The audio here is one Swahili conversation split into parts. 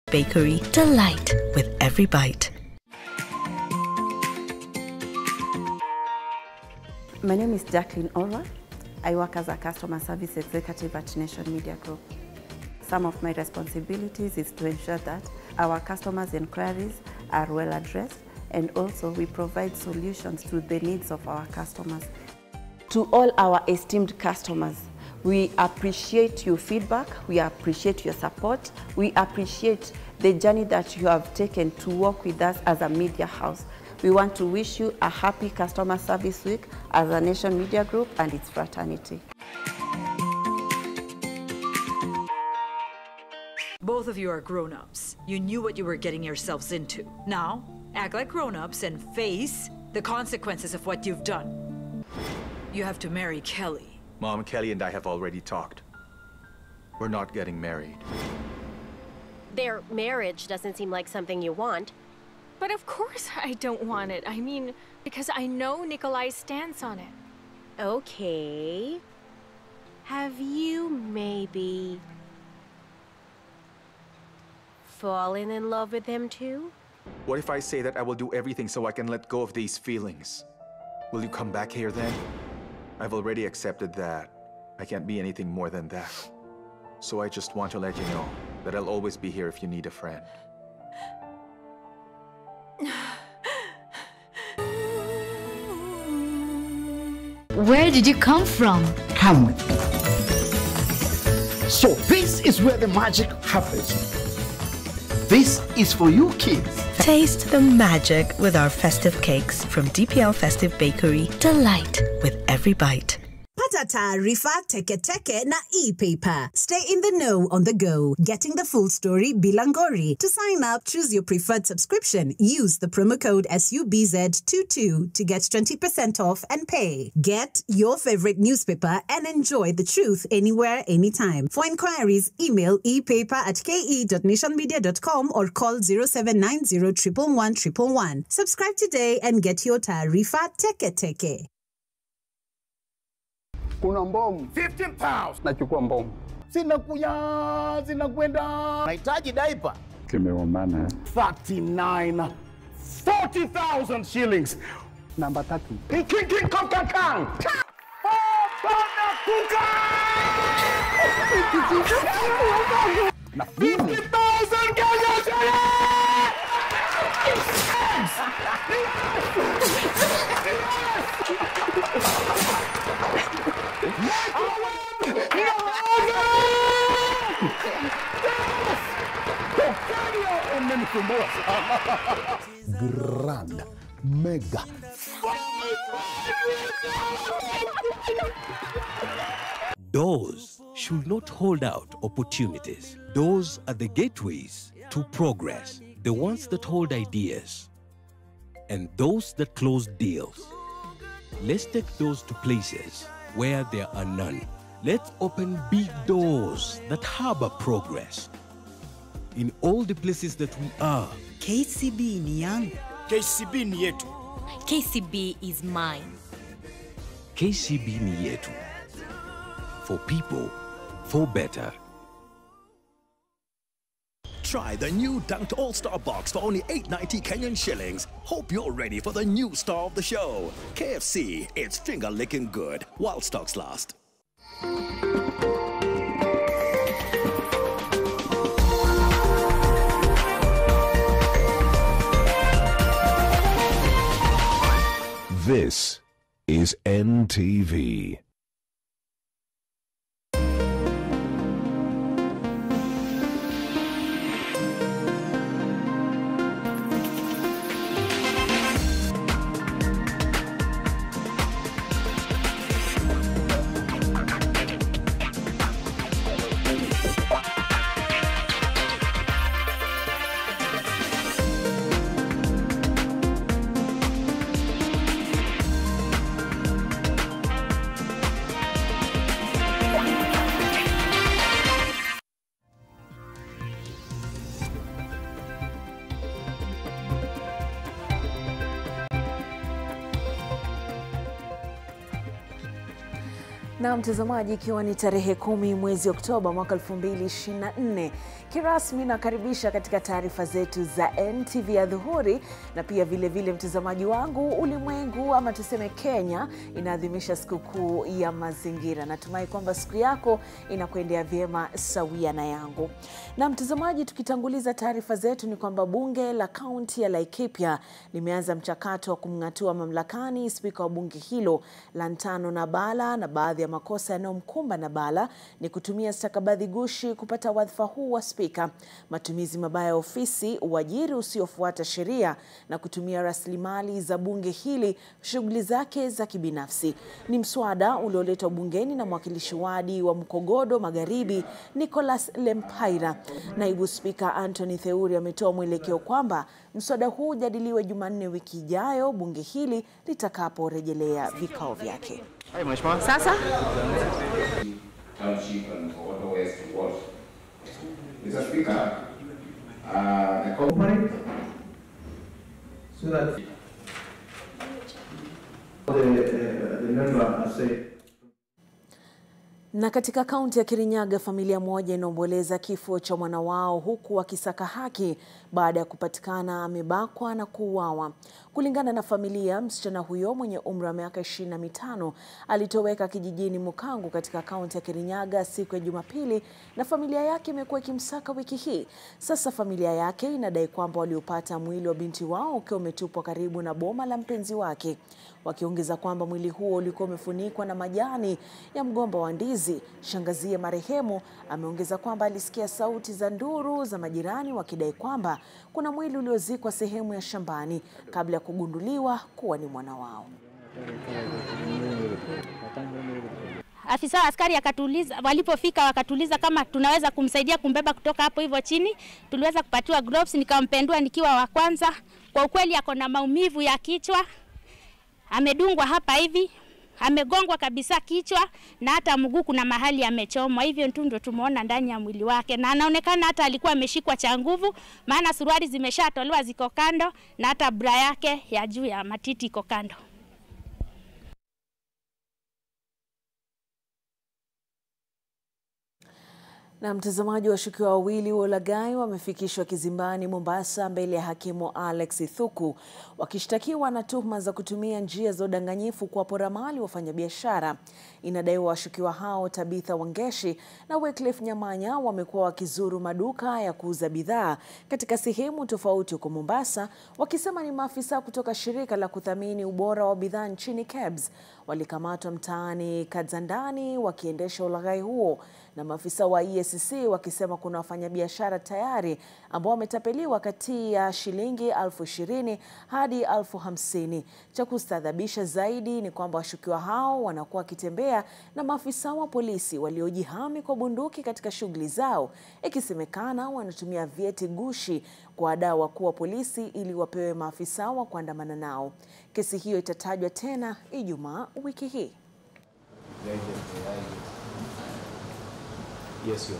Bakery, delight with every bite. My name is Jacqueline Olwa. I work as a customer service executive at Nation Media Group. Some of my responsibilities is to ensure that our customers' inquiries are well addressed, and also we provide solutions to the needs of our customers. To all our esteemed customers, we appreciate your feedback, we appreciate your support, we appreciate the journey that you have taken to work with us as a media house. We want to wish you a happy customer service week as a Nation Media Group and its fraternity. Both of you are grown-ups. You knew what you were getting yourselves into. Now, act like grown-ups and face the consequences of what you've done. You have to marry Kelly. Mom, Kelly and I have already talked. We're not getting married. Their marriage doesn't seem like something you want. But of course I don't want it. I mean, because I know Nikolai's stance on it. Okay. Have you maybe fallen in love with him too? What if I say that I will do everything so I can let go of these feelings? Will you come back here then? I've already accepted that I can't be anything more than that. So I just want to let you know that I'll always be here if you need a friend. Where did you come from? Come. So this is where the magic happens. This is for you kids. Taste the magic with our festive cakes from DPL Festive Bakery. Delight with every bite. Pata taarifa teke teke na e-paper. Stay in the know on the go. Getting the full story bilangori. To sign up, choose your preferred subscription. Use the promo code SUBZ22 to get 20% off and pay. Get your favorite newspaper and enjoy the truth anywhere, anytime. For inquiries, email epaper@ke.nationmedia.com or call 0790 111 111. Subscribe today and get your taarifa teke teke. Kuna mbomu 15 pounds. Nachukua mbomu. Zinakwenda. Nahitaji diaper. Kimeumana. 39. 40,000 shillings. Namba 3. King Kong. Na 50,000 Kenya shillings. Grand, mega. Doors should not hold out opportunities. Doors are the gateways to progress, the ones that hold ideas, and those that close deals. Let's take those to places where there are none. Let's open big doors that harbor progress. In all the places that we are, KCB ni yangu. KCB ni yetu. KCB is mine. KCB ni yetu. For people, for better. Try the new Dunked All-Star Box for only 8.90 Kenyan shillings. Hope you're ready for the new star of the show. KFC, it's finger-licking good while stocks last. This is NTV. Na mtazamaji, ikiwa ni tarehe 10 mwezi Oktoba mwaka 2024, kirasmi nakaribisha katika taarifa zetu za NTV ya dhuhuri, na pia vile mtazamaji wangu, ulimwengu ama tuseme Kenya inaadhimisha sikukuu ya mazingira. Natumai kwamba siku yako inakuendea vyema sawia na yangu. Na mtazamaji, tukitanguliza taarifa zetu ni kwamba bunge la kaunti ya Laikipia limeanza mchakato wa kumng'atua mamlakani spika wa bunge hilo Lantano Nabala, na baadhi ya makosa yanayomkumba Nabala ni kutumia stakabadhi gushi kupata wadhifa huu wa spika, matumizi mabaya ya ofisi, uajiri usiofuata sheria na kutumia rasilimali za bunge hili shughuli zake za kibinafsi. Ni mswada ulioletwa bungeni na mwakilishi wadi wa Mkogodo Magharibi Nicholas Lempaira. Naibu spika Anthony Theuri ametoa mwelekeo kwamba mswada huu jadiliwe Jumanne wiki ijayo bunge hili litakaporejelea vikao vyake. Sasa na katika kaunti ya Kirinyaga, familia moja inaomboleza kifo cha mwana wao huku wakisaka haki baada ya kupatikana amebakwa na kuuawa. Kulingana na familia, msichana huyo mwenye umri wa miaka 25 alitoweka kijijini Mukangu katika kaunti ya Kirinyaga siku ya Jumapili, na familia yake imekuwa ikimsaka wiki hii. Sasa familia yake inadai kwamba waliopata mwili wa binti wao ukiwa umetupwa karibu na boma la mpenzi wake, wakiongeza kwamba mwili huo ulikuwa umefunikwa na majani ya mgomba wa ndizi. Shangazie marehemu ameongeza kwamba alisikia sauti za nduru za majirani wakidai kwamba kuna mwili uliozikwa sehemu ya shambani kabla ya kugunduliwa kuwa ni mwana wao. Afisa askari akatuuliza, walipofika wakatuuliza kama tunaweza kumsaidia kumbeba kutoka hapo hivyo chini. Tuliweza kupatiwa gloves, nikampendua nikiwa wa kwanza. Kwa ukweli ako na maumivu ya kichwa. Amedungwa hapa hivi, amegongwa kabisa kichwa, na hata mguu kuna mahali amechomwa. Hivyo tu ndio tumeona ndani ya mwili wake, na anaonekana hata alikuwa ameshikwa cha nguvu, maana suruali zimeshatolewa ziko kando, na hata bra yake ya juu ya matiti iko kando. Na mtazamaji, washukiwa wawili wa ulaghai wamefikishwa kizimbani Mombasa mbele ya hakimu Alex Ithuku, wakishtakiwa na tuhuma za kutumia njia za udanganyifu kuwapora mali wafanyabiashara. Inadaiwa washukiwa hao Tabitha Wangeshi na Wycliffe Nyamanya wamekuwa wakizuru maduka ya kuuza bidhaa katika sehemu tofauti huko Mombasa, wakisema ni maafisa kutoka shirika la kuthamini ubora wa bidhaa nchini KEBS. Walikamatwa mtaani Kadzandani wakiendesha ulaghai huo, na maafisa wa EACC wakisema kuna wafanyabiashara tayari ambao wametapeliwa kati ya shilingi 20,000 hadi 50,000. Cha kustadhabisha zaidi ni kwamba washukiwa hao wanakuwa wakitembea na maafisa wa polisi waliojihami kwa bunduki katika shughuli zao, ikisemekana wanatumia vyeti gushi kuwadaa wakuu wa polisi ili wapewe maafisa wa kuandamana nao. Kesi hiyo itatajwa tena Ijumaa wiki hii. Yes, you.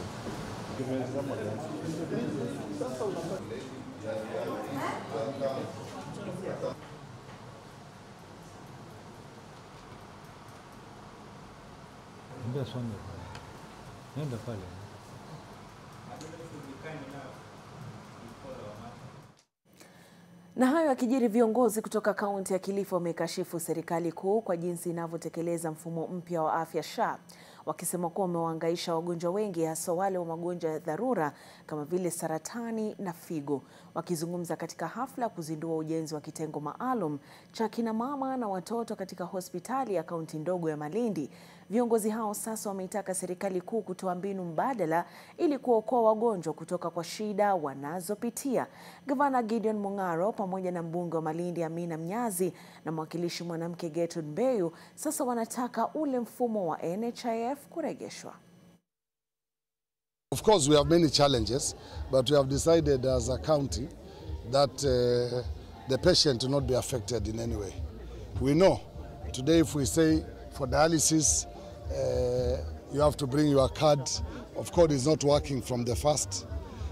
Nenda pale. Na hayo yakijiri, viongozi kutoka kaunti ya Kilifi wamekashifu serikali kuu kwa jinsi inavyotekeleza mfumo mpya wa afya SHA, wakisema kuwa umewahangaisha wagonjwa wengi, hasa wale wa magonjwa ya dharura kama vile saratani na figo. Wakizungumza katika hafla ya kuzindua ujenzi wa kitengo maalum cha kina mama na watoto katika hospitali ya kaunti ndogo ya Malindi, viongozi hao sasa wameitaka serikali kuu kutoa mbinu mbadala ili kuokoa wagonjwa kutoka kwa shida wanazopitia. Gavana Gideon Mung'aro pamoja na mbunge wa Malindi Amina Mnyazi na mwakilishi mwanamke Gertrude Mbeyu sasa wanataka ule mfumo wa NHIF kurejeshwa. Of course, we have many challenges, but we have decided as a county that the patient will not be affected in any way. We know today if we say for dialysis, you have to bring your card. Of course, it's not working from the first,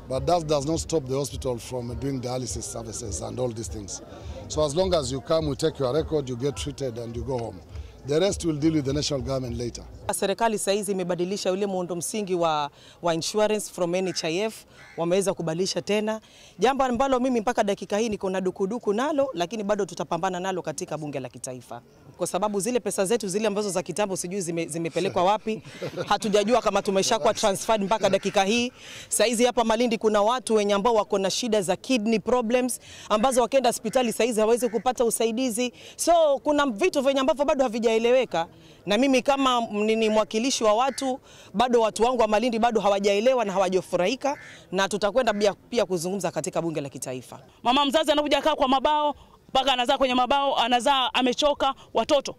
but that does not stop the hospital from doing dialysis services and all these things. So as long as you come, we take your record, you get treated and you go home. The rest will deal with the national government later. Serikali saizi imebadilisha ule muundo msingi wa insurance from NHIF, wameweza kubadilisha tena. Jambo ambalo mimi mpaka dakika hii niko na dukuduku nalo, lakini bado tutapambana nalo katika bunge la kitaifa. Kwa sababu zile pesa zetu zile ambazo za kitambo sijui zimepelekwa wapi, hatujajua kama tumeshakuwa transferred mpaka dakika hii. Saizi hapa Malindi kuna watu wenye ambao wako na shida za kidney problems ambazo wakienda hospitali saizi hawezi kupata usaidizi. So kuna vitu venye ambavyo bado havijaeleweka, na mimi kama ni mwakilishi wa watu, bado watu wangu wa Malindi bado hawajaelewa na hawajafurahika, na tutakwenda pia kuzungumza katika bunge la kitaifa. Mama mzazi anakuja kaa kwa mabao, mpaka anazaa kwenye mabao, anazaa amechoka. Watoto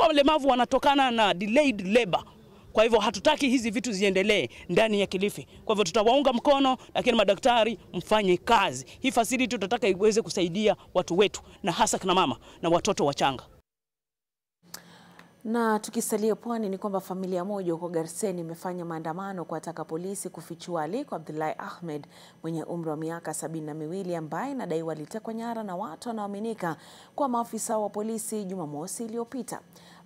walemavu wanatokana na delayed labor. Kwa hivyo hatutaki hizi vitu ziendelee ndani ya Kilifi. Kwa hivyo tutawaunga mkono, lakini madaktari mfanye kazi. Hii facility tutataka iweze kusaidia watu wetu, na hasa kina mama na watoto wachanga. Na tukisalia pwani ni kwamba familia moja huko Garseni imefanya maandamano kuwataka polisi kufichua aliko Abdullahi Ahmed mwenye umri wa miaka 72 ambaye inadaiwa alitekwa nyara na watu wanaoaminika kwa maafisa wa polisi Jumamosi iliyopita.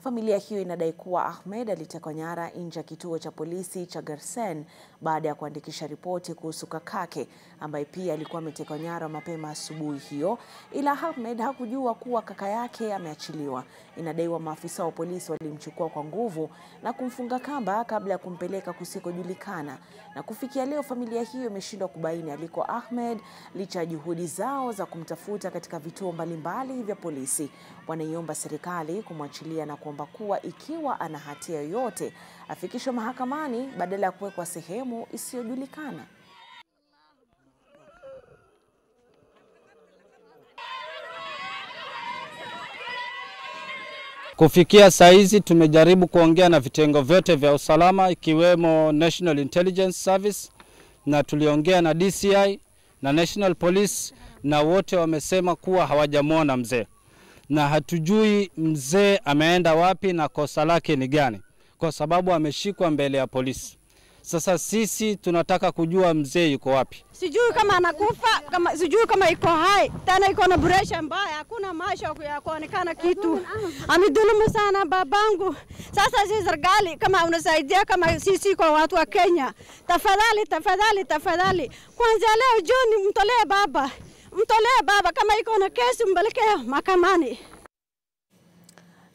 Familia hiyo inadai kuwa Ahmed alitekwa nyara nje ya kituo cha polisi cha Garsen baada ya kuandikisha ripoti kuhusu kakake ambaye pia alikuwa ametekwa nyara mapema asubuhi hiyo, ila Ahmed hakujua kuwa kaka yake ameachiliwa. Inadaiwa maafisa wa polisi walimchukua kwa nguvu na kumfunga kamba kabla ya kumpeleka kusikojulikana, na kufikia leo familia hiyo imeshindwa kubaini aliko Ahmed licha ya juhudi zao za kumtafuta katika vituo mbalimbali vya polisi. Wanaiomba serikali kumwachilia na kuomba kuwa ikiwa ana hatia yoyote afikishwe mahakamani badala ya kuwekwa sehemu isiyojulikana. Kufikia saizi tumejaribu kuongea na vitengo vyote vya usalama ikiwemo National Intelligence Service, na tuliongea na DCI na National Police, na wote wamesema kuwa hawajamuona mzee. Na hatujui mzee ameenda wapi na kosa lake ni gani, kwa sababu ameshikwa mbele ya polisi. Sasa sisi tunataka kujua mzee yuko wapi. Sijui kama anakufa, sijui kama iko hai, tena iko na pressure mbaya, hakuna maisha ya kuonekana kitu. Amedhulumu sana babangu. Sasa sisi serikali kama unasaidia kama sisi kwa watu wa Kenya, tafadhali. Kwanza leo John mtolee baba kama iko na kesi mbeleke mahakamani.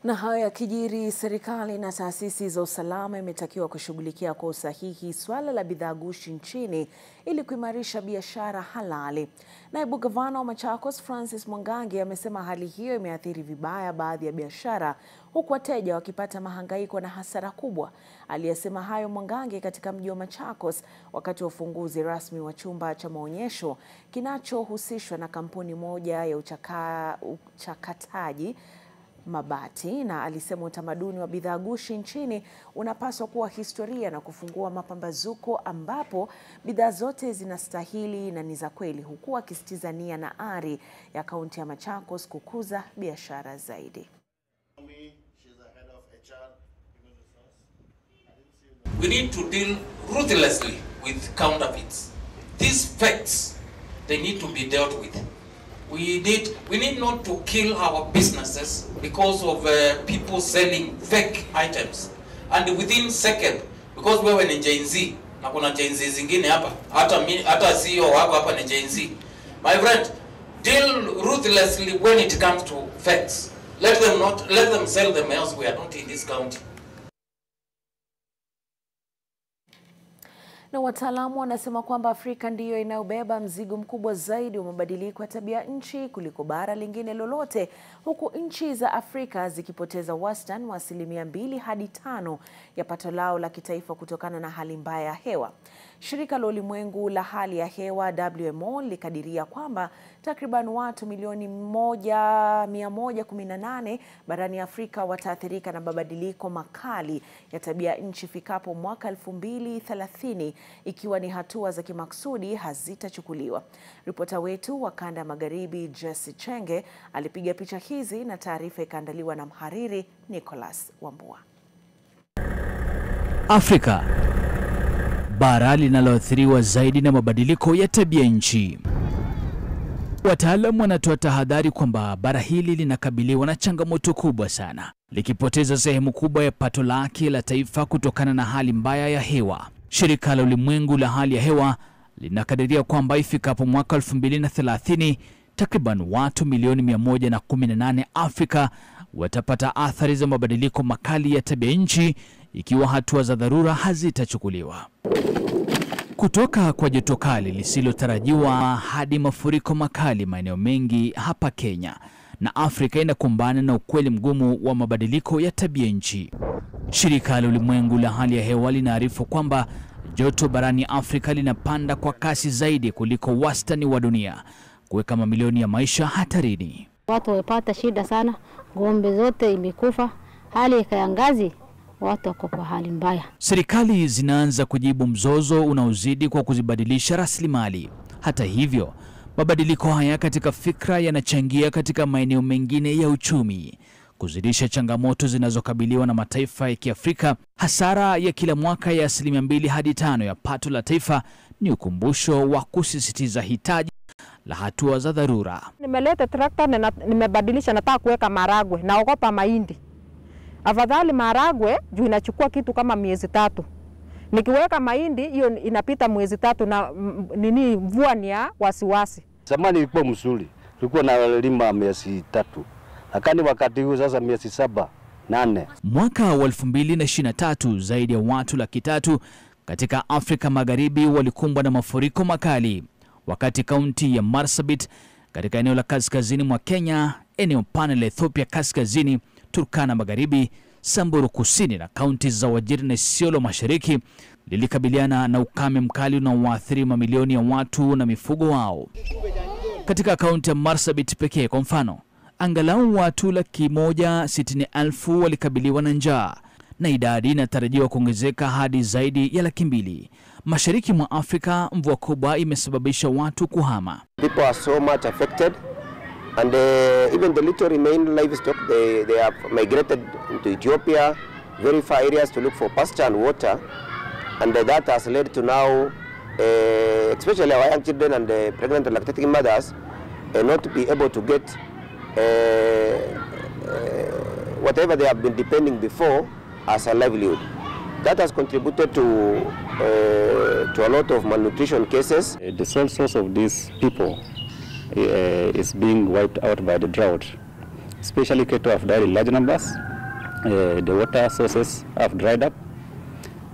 Na hayo yakijiri, serikali na taasisi za usalama imetakiwa kushughulikia kwa usahihi swala la bidhaa gushi nchini ili kuimarisha biashara halali. Naibu gavana wa Machakos Francis Mwangangi amesema hali hiyo imeathiri vibaya baadhi ya biashara, huku wateja wakipata mahangaiko na hasara kubwa. Aliyesema hayo Mwangangi katika mji wa Machakos wakati wa ufunguzi rasmi wa chumba cha maonyesho kinachohusishwa na kampuni moja ya uchakataji mabati, na alisema utamaduni wa bidhaa gushi nchini unapaswa kuwa historia na kufungua mapambazuko ambapo bidhaa zote zinastahili na ni za kweli, huku akisitiza nia na ari ya kaunti ya Machakos kukuza biashara zaidi. We need to deal ruthlessly with counterfeits. These facts, they need to be dealt with. We need not to kill our businesses because of people selling fake items. And within second, because we were in Gen Z, na kuna Gen Z zingine hapa, hata CEO wako hapa ni Gen Z. My friend, deal ruthlessly when it comes to facts. Let them sell them elsewhere, not in this county. Na wataalamu wanasema kwamba Afrika ndiyo inayobeba mzigo mkubwa zaidi wa mabadiliko ya tabia nchi kuliko bara lingine lolote, huku nchi za Afrika zikipoteza wastani wa 2 hadi 5 ya pato lao la kitaifa kutokana na hali mbaya ya hewa. Shirika la Ulimwengu la hali ya hewa WMO likadiria kwamba takriban watu milioni 118 barani Afrika wataathirika na mabadiliko makali ya tabia nchi fikapo mwaka 2030 ikiwa ni hatua za kimaksudi hazitachukuliwa. Ripota wetu wa kanda ya magharibi Jesse Chenge alipiga picha hizi na taarifa ikaandaliwa na mhariri Nicholas Wambua. Afrika, bara linaloathiriwa zaidi na mabadiliko ya tabia nchi. Wataalamu wanatoa tahadhari kwamba bara hili linakabiliwa na changamoto kubwa sana, likipoteza sehemu kubwa ya pato lake la taifa kutokana na hali mbaya ya hewa. Shirika la Ulimwengu la hali ya hewa linakadiria kwamba ifikapo mwaka 2030 takriban watu milioni 118 Afrika watapata athari za mabadiliko makali ya tabia nchi ikiwa hatua za dharura hazitachukuliwa. Kutoka kwa joto kali lisilotarajiwa hadi mafuriko makali maeneo mengi hapa Kenya na Afrika inakumbana na ukweli mgumu wa mabadiliko ya tabia nchi. Shirika la Ulimwengu la hali ya hewa linaarifu kwamba joto barani Afrika linapanda kwa kasi zaidi kuliko wastani wa dunia, kuweka mamilioni ya maisha hatarini. Watu wamepata shida sana, ng'ombe zote imekufa, hali ya kiangazi watu wako kwa hali mbaya. Serikali zinaanza kujibu mzozo unaozidi kwa kuzibadilisha rasilimali. Hata hivyo, mabadiliko haya katika fikra yanachangia katika maeneo mengine ya uchumi, kuzidisha changamoto zinazokabiliwa na mataifa ya Kiafrika. Hasara ya kila mwaka ya 2 hadi 5 ya pato la taifa ni ukumbusho wa kusisitiza hitaji la hatua za dharura. Nimeleta trakta na nimebadilisha, nataka kuweka maragwe, naogopa mahindi. Afadhali maragwe juu inachukua kitu kama miezi 3. Nikiweka mahindi hiyo inapita mwezi 3 na mvua ni ya wasiwasi. Zamani ilikuwa mzuri, tulikuwa na lima miezi 3. Lakini wakati huu sasa miezi 7, 8. Mwaka wa 2023 zaidi ya watu 300,000 katika Afrika Magharibi walikumbwa na mafuriko makali, wakati kaunti ya Marsabit katika eneo la kaskazini mwa Kenya, eneo pana la Ethiopia kaskazini, Turkana Magharibi, Samburu Kusini na kaunti za Wajir na Isiolo Mashariki lilikabiliana na ukame mkali unaoathiri mamilioni ya watu na mifugo wao. Katika kaunti ya Marsabit pekee kwa mfano, angalau watu 160,000 walikabiliwa na njaa na idadi inatarajiwa kuongezeka hadi zaidi ya 200,000. Mashariki mwa Afrika, mvua kubwa imesababisha watu kuhama. People are so much affected. And even the little remaining livestock, they have migrated into Ethiopia, very far areas to look for pasture and water. And that has led to now, especially our young children and pregnant and lactating mothers, not to be able to get whatever they have been depending before as a livelihood. That has contributed to a lot of malnutrition cases. The sole source of these people is being wiped out by the drought. Especially cattle have died in large numbers. The water sources have dried up,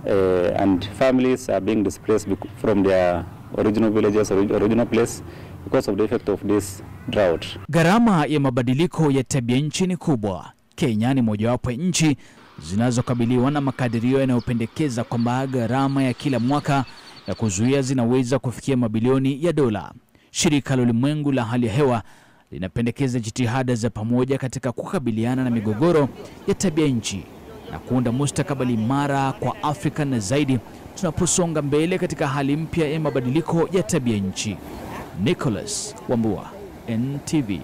and families are being displaced from their original villages, original place, because of the effect of this drought. Gharama ya mabadiliko ya tabia nchi ni kubwa. Kenya ni mojawapo ya nchi zinazokabiliwa na makadirio yanayopendekeza kwamba gharama ya kila mwaka ya kuzuia zinaweza kufikia mabilioni ya dola. Shirika la Ulimwengu la hali ya hewa linapendekeza jitihada za pamoja katika kukabiliana na migogoro ya tabia nchi na kuunda mustakabali imara kwa Afrika na zaidi tunaposonga mbele katika hali mpya ya mabadiliko ya tabia nchi. Nicholas Wambua, NTV.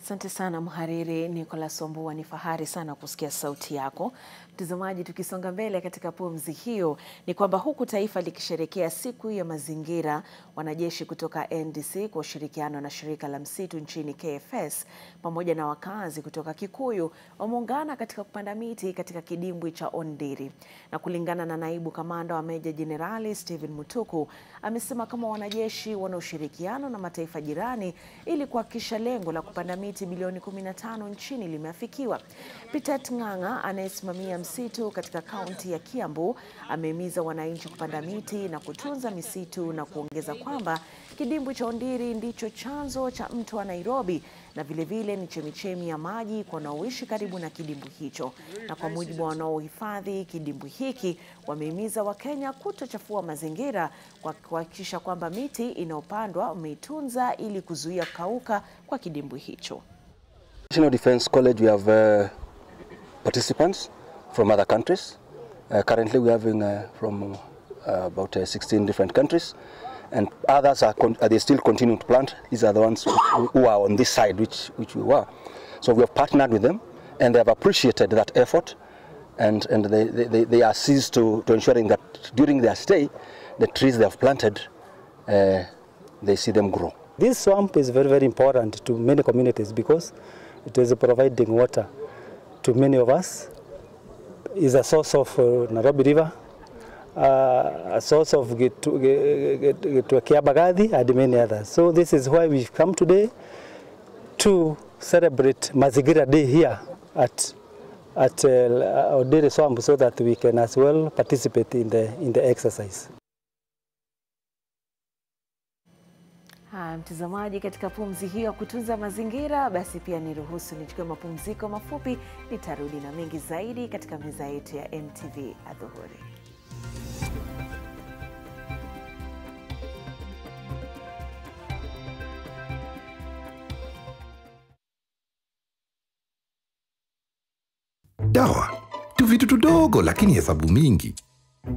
Asante sana mhariri Nicholas Wambua, ni fahari sana kusikia sauti yako. Mtazamaji, tukisonga mbele katika pumzi hiyo ni kwamba huku taifa likisherehekea siku ya mazingira, wanajeshi kutoka NDC kwa ushirikiano na shirika la msitu nchini KFS pamoja na wakazi kutoka Kikuyu wameungana katika kupanda miti katika kidimbwi cha Ondiri. Na kulingana na naibu kamanda wa Meja Jenerali Stephen Mutuku, amesema kama wanajeshi wana ushirikiano na mataifa jirani ili kuhakikisha lengo la kupanda miti bilioni 15 nchini limeafikiwa. Pitet Ng'ang'a anayesimamia msitu katika kaunti ya Kiambu amehimiza wananchi kupanda miti na kutunza misitu na kuongeza kwamba kidimbwi cha Ondiri ndicho chanzo cha mto wa Nairobi na vile ni chemichemi ya maji kwa wanaoishi karibu na kidimbwi hicho. Na kwa mujibu wa wanaohifadhi kidimbwi hiki, wamehimiza Wakenya kutochafua mazingira kwa kuhakikisha kwamba miti inayopandwa umeitunza ili kuzuia kukauka kwa kidimbwi hicho. National Defense College, we have participants from other countries. Currently we are having from about 16 different countries, and others they still continue to plant. These are the ones who are on this side, which we were. So we have partnered with them, and they have appreciated that effort, and they are seized to ensuring that during their stay, the trees they have planted they see them grow. This swamp is very, very important to many communities because it is providing water to many of us. It's a source of Nairobi River, a source of Kiabagadi and many others. So this is why we've come today to celebrate Mazingira Day here at Odere Swamp so that we can as well participate in the exercise. Mtazamaji, katika pumzi hiyo ya kutunza mazingira, basi pia niruhusu nichukue mapumziko mafupi, nitarudi na mengi zaidi katika meza yetu ya NTV Adhuhuri. Dawa, tu vitu tudogo lakini hesabu mingi.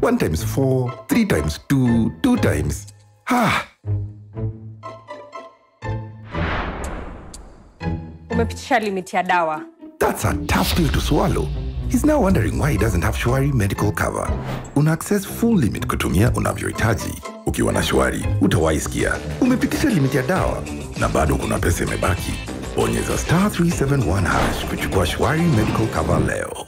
1 times 4, 3 times 2, 2 times. Umepitisha limit ya dawa. That's a tough pill to swallow. He's now wondering why he doesn't have Shwari medical cover. Una access full limit kutumia unavyohitaji. Ukiwa na Shwari, utawahi sikia umepitisha limit ya dawa na bado kuna pesa imebaki. Bonyeza *371# kuchukua Shwari medical cover leo.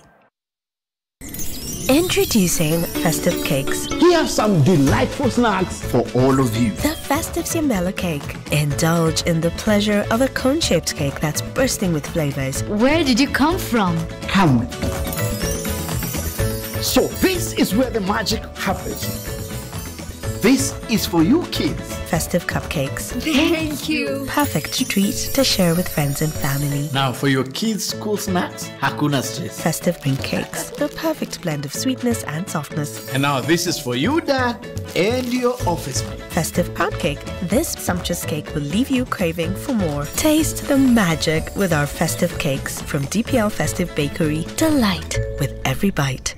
Introducing Festive Cakes. Here are some delightful snacks for all of you. The Festive Siambela Cake. Indulge in the pleasure of a cone-shaped cake that's bursting with flavors. Where did you come from? Come with me. So this is where the magic happens. This is for you kids. Festive cupcakes. Thank you. Perfect treat to share with friends and family. Now for your kids' school snacks, hakuna stress. Festive pink cakes. The perfect blend of sweetness and softness. And now this is for you, Dad, and your office mate. Festive pound cake. This sumptuous cake will leave you craving for more. Taste the magic with our festive cakes from DPL Festive Bakery. Delight with every bite.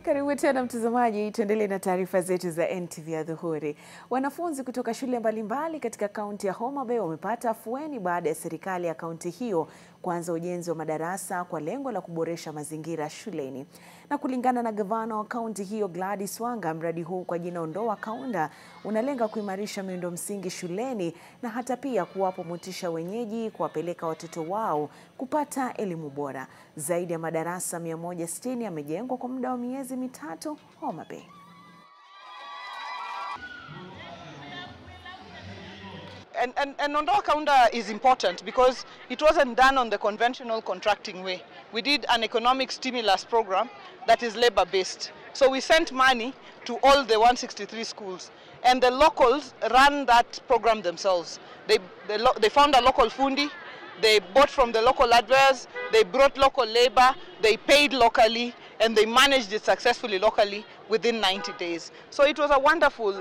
Karibu tena mtazamaji, tuendelee na taarifa zetu za NTV Adhuhuri. Wanafunzi kutoka shule mbalimbali katika kaunti ya Homa Bay wamepata afueni baada ya serikali ya kaunti hiyo kuanza ujenzi wa madarasa kwa lengo la kuboresha mazingira shuleni. Na kulingana na gavana wa kaunti hiyo Gladys Wanga, mradi huu kwa jina Ondoa Kaunda unalenga kuimarisha miundo msingi shuleni na hata pia kuwapa motisha wenyeji kuwapeleka watoto wao kupata elimu bora. Zaidi ya madarasa 160 yamejengwa kwa muda wa miezi mitatu Homa Bay. And Ondoa Kaunda is important because it wasn't done on the conventional contracting way. We did an economic stimulus program that is labor-based. So we sent money to all the 163 schools, and the locals ran that program themselves. They found a local fundi, they bought from the local adverts, they brought local labor, they paid locally, and they managed it successfully locally within 90 days. So it was a wonderful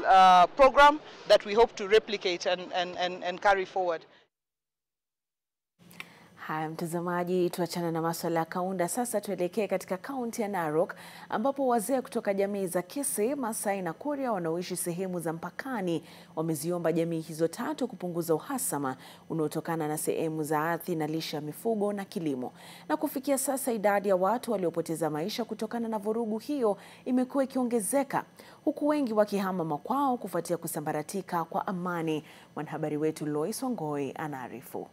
program that we hope to replicate and carry forward. Haya mtazamaji, tuachana na masuala ya Kaunda, sasa tuelekee katika kaunti ya Narok ambapo wazee kutoka jamii za Kisii, Masai na Kuria wanaoishi sehemu za mpakani wameziomba jamii hizo tatu kupunguza uhasama unaotokana na sehemu za ardhi na lishe ya mifugo na kilimo. Na kufikia sasa idadi ya watu waliopoteza maisha kutokana na vurugu hiyo imekuwa ikiongezeka, huku wengi wakihama makwao kufuatia kusambaratika kwa amani. Mwanahabari wetu Lois Wangoi anaarifu.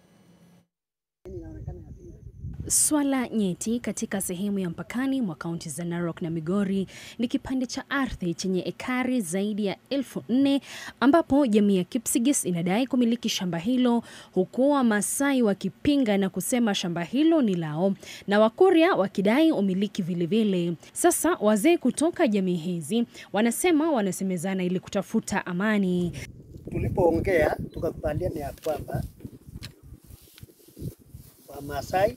Swala nyeti katika sehemu ya mpakani mwa kaunti za Narok na Migori ni kipande cha ardhi chenye ekari zaidi ya 4,000 ambapo jamii ya Kipsigis inadai kumiliki shamba hilo, huku Wamasai wakipinga na kusema shamba hilo ni lao na Wakuria wakidai umiliki vilevile. Sasa wazee kutoka jamii hizi wanasema wanasemezana ili kutafuta amani. Tulipoongea tukakubaliana ya kwamba Wamasai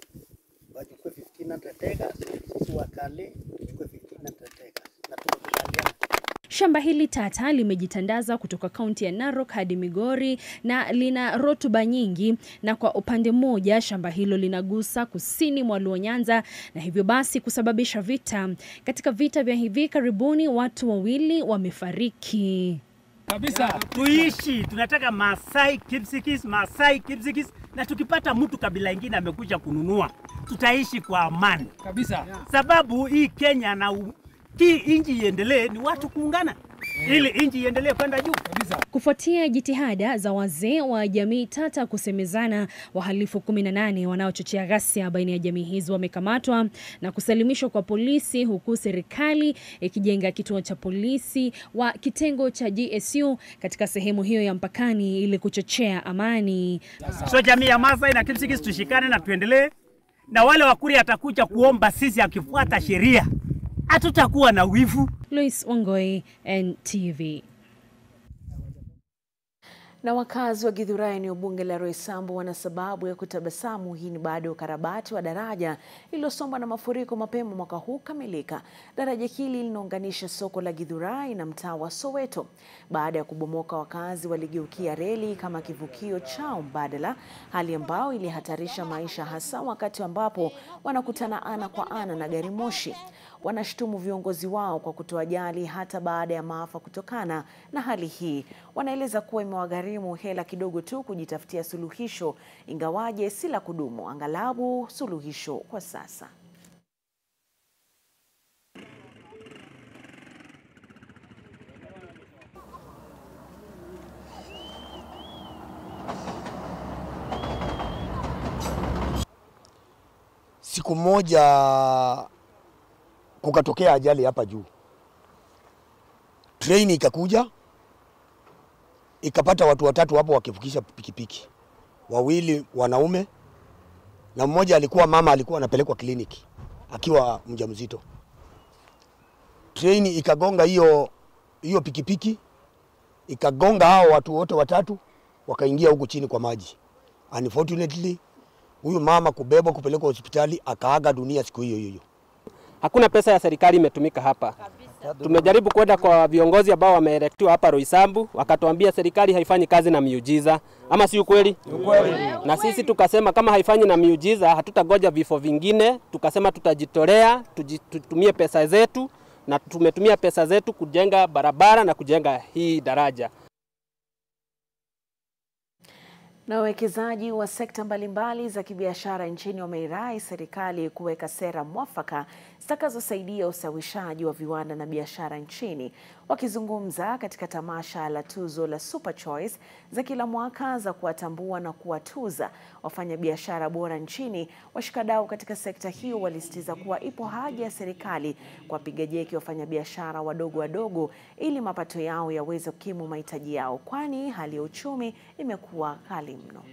wachukue 1500 acres, sisi Wakale wachukue 1500 acres na tukakubaliana. Shamba hili tata limejitandaza kutoka kaunti ya Narok hadi Migori na lina rotuba nyingi, na kwa upande mmoja shamba hilo linagusa kusini mwa Luo Nyanza na hivyo basi kusababisha vita. Katika vita vya hivi karibuni watu 2 wamefariki. Kabisa. Tuishi, tunataka Masai Kipsigis, na tukipata mtu kabila ingine amekuja kununua, tutaishi kwa amani. Kabisa. Sababu hii Kenya na inji iendelee ni watu kuungana. Ili inji iendelee kwenda juu. Kabisa. Kufuatia jitihada za wazee wa jamii tata kusemezana, wahalifu 18 wanaochochea ghasia baina ya jamii hizo wamekamatwa na kusalimishwa kwa polisi, huku serikali ikijenga kituo cha polisi wa kitengo cha GSU katika sehemu hiyo ya mpakani ili kuchochea amani. So jamii ya Masai na Kipsigis tushikane na tuendelee, na wale Wakuria atakuja kuomba sisi akifuata sheria. Hatutakuwa na wivu. Luis Wangoi, NTV. Na wakazi wa Githurai eneo bunge la Roysambu wana sababu ya kutabasamu. Hii ni baada ya ukarabati wa daraja lililosombwa na mafuriko mapema mwaka huu kamilika. Daraja hili linaunganisha soko la Githurai na mtaa wa Soweto. Baada ya kubomoka, wakazi waligeukia reli kama kivukio chao mbadala, hali ambao ilihatarisha maisha, hasa wakati ambapo wanakutana ana kwa ana na gari moshi. Wanashtumu viongozi wao kwa kutojali hata baada ya maafa kutokana na hali hii. Wanaeleza kuwa imewagharimu hela kidogo tu kujitafutia suluhisho, ingawaje si la kudumu, angalau suluhisho kwa sasa. Siku moja kukatokea ajali hapa juu. Treni ikakuja ikapata watu 3 hapo wakivukisha pikipiki. 2 wanaume na mmoja alikuwa mama, alikuwa anapelekwa kliniki akiwa mjamzito. Treni ikagonga hiyo pikipiki, ikagonga hao watu wote 3, wakaingia huko chini kwa maji. Unfortunately huyu mama kubebwa kupelekwa hospitali akaaga dunia siku hiyo. Hakuna pesa ya serikali imetumika hapa. Tumejaribu kwenda kwa viongozi ambao wameelektiwa hapa Roysambu, wakatuambia serikali haifanyi kazi na miujiza. Ama si ukweli? Ukweli. Na sisi tukasema kama haifanyi na miujiza, hatutagoja vifo vingine. Tukasema tutajitolea, tutumie pesa zetu, na tumetumia pesa zetu kujenga barabara na kujenga hii daraja. Na wawekezaji wa sekta mbalimbali za kibiashara nchini wameirai serikali kuweka sera mwafaka zitakazosaidia usawishaji wa viwanda na biashara nchini. Wakizungumza katika tamasha la tuzo la Super Choice za kila mwaka za kuwatambua na kuwatuza wafanyabiashara bora nchini, washikadau katika sekta hiyo walisitiza kuwa ipo haja ya serikali kuwapiga jeki wafanyabiashara wadogo ili mapato yao yaweze kukimu mahitaji yao, kwani hali ya uchumi imekuwa kali mno.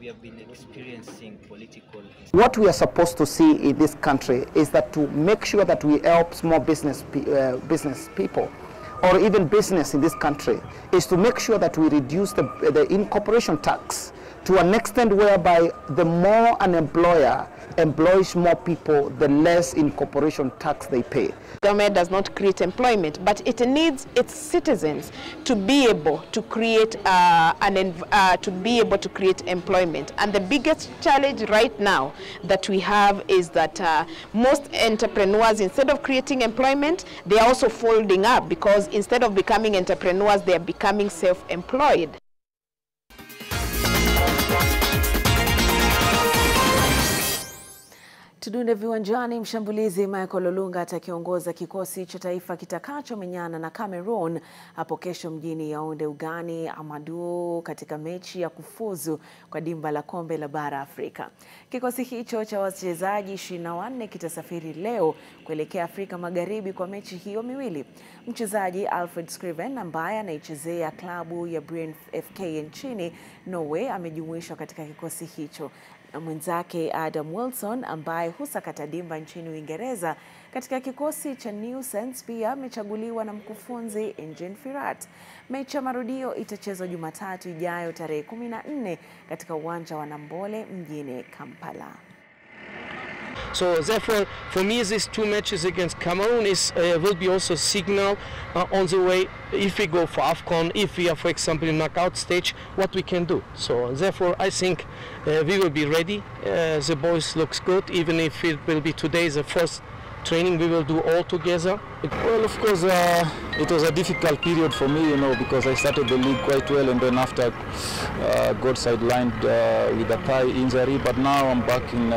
We have been experiencing political... What we are supposed to see in this country is that to make sure that we help small business people or even business in this country is to make sure that we reduce the incorporation tax to an extent whereby the more an employer employs more people, the less incorporation tax they pay. Government does not create employment, but it needs its citizens to be able to create employment. And the biggest challenge right now that we have is that most entrepreneurs, instead of creating employment, they are also folding up, because instead of becoming entrepreneurs, they are becoming self-employed. Tudunde viwanjani. Mshambulizi Michael Olunga atakiongoza kikosi cha taifa kitakachomenyana na Cameroon hapo kesho mjini Yaounde ugani Amadou katika mechi ya kufuzu kwa dimba la kombe la bara Afrika. Kikosi hicho cha wachezaji 24 kitasafiri leo kuelekea Afrika Magharibi kwa mechi hiyo miwili. Mchezaji Alfred Scriven ambaye anaichezea klabu ya Bryn FK nchini Norway amejumuishwa katika kikosi hicho. Na mwenzake Adam Wilson ambaye husakata dimba nchini Uingereza katika kikosi cha New Saints pia amechaguliwa na mkufunzi Engin Firat. Mechi ya marudio itachezwa Jumatatu ijayo tarehe 14 katika uwanja wa Nambole mjini Kampala. So therefore, for me, these two matches against Cameroon will be also a signal on the way, if we go for AFCON, if we are, for example, in knockout stage, what we can do. So therefore, I think we will be ready. The boys looks good, even if it will be today the first training we will do all together. Well, of course, it was a difficult period for me, because I started the league quite well, and then after got sidelined with a thigh injury, but now I'm back in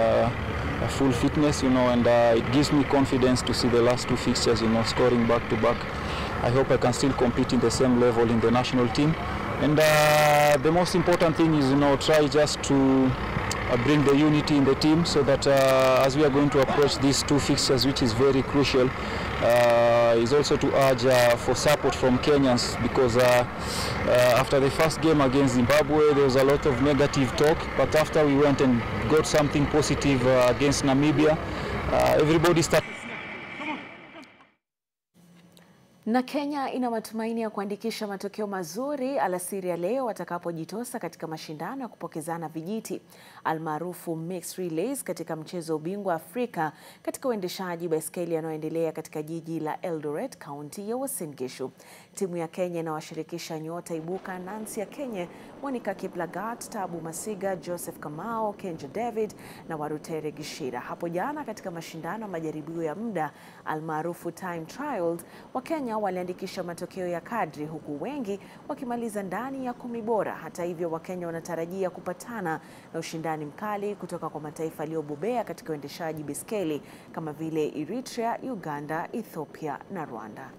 full fitness, and it gives me confidence to see the last two fixtures, scoring back to back. I hope I can still compete in the same level in the national team, and the most important thing is, try just to bring the unity in the team, so that as we are going to approach these two fixtures, which is very crucial, is also to urge for support from Kenyans, because after the first game against Zimbabwe there was a lot of negative talk, but after we went and got something positive against Namibia, everybody started. Na Kenya ina matumaini ya kuandikisha matokeo mazuri alasiri ya leo watakapojitosa katika mashindano ya kupokezana vijiti almaarufu mixed relays katika mchezo ubingwa Afrika katika uendeshaji baiskeli yanayoendelea katika jiji la Eldoret, kaunti ya Uasin Gishu. Timu ya Kenya inawashirikisha nyota ibuka Nancy ya Kenya, Monica Kiplagat, Tabu Masiga, Joseph Kamau, Kenja David na Warutere Gishira. Hapo jana katika mashindano majaribio ya muda almaarufu time trials, Wakenya waliandikisha matokeo ya kadri, huku wengi wakimaliza ndani ya 10 bora. Hata hivyo, Wakenya wanatarajia kupatana na ushindani mkali kutoka kwa mataifa yaliyobobea katika uendeshaji baiskeli kama vile Eritrea, Uganda, Ethiopia na Rwanda.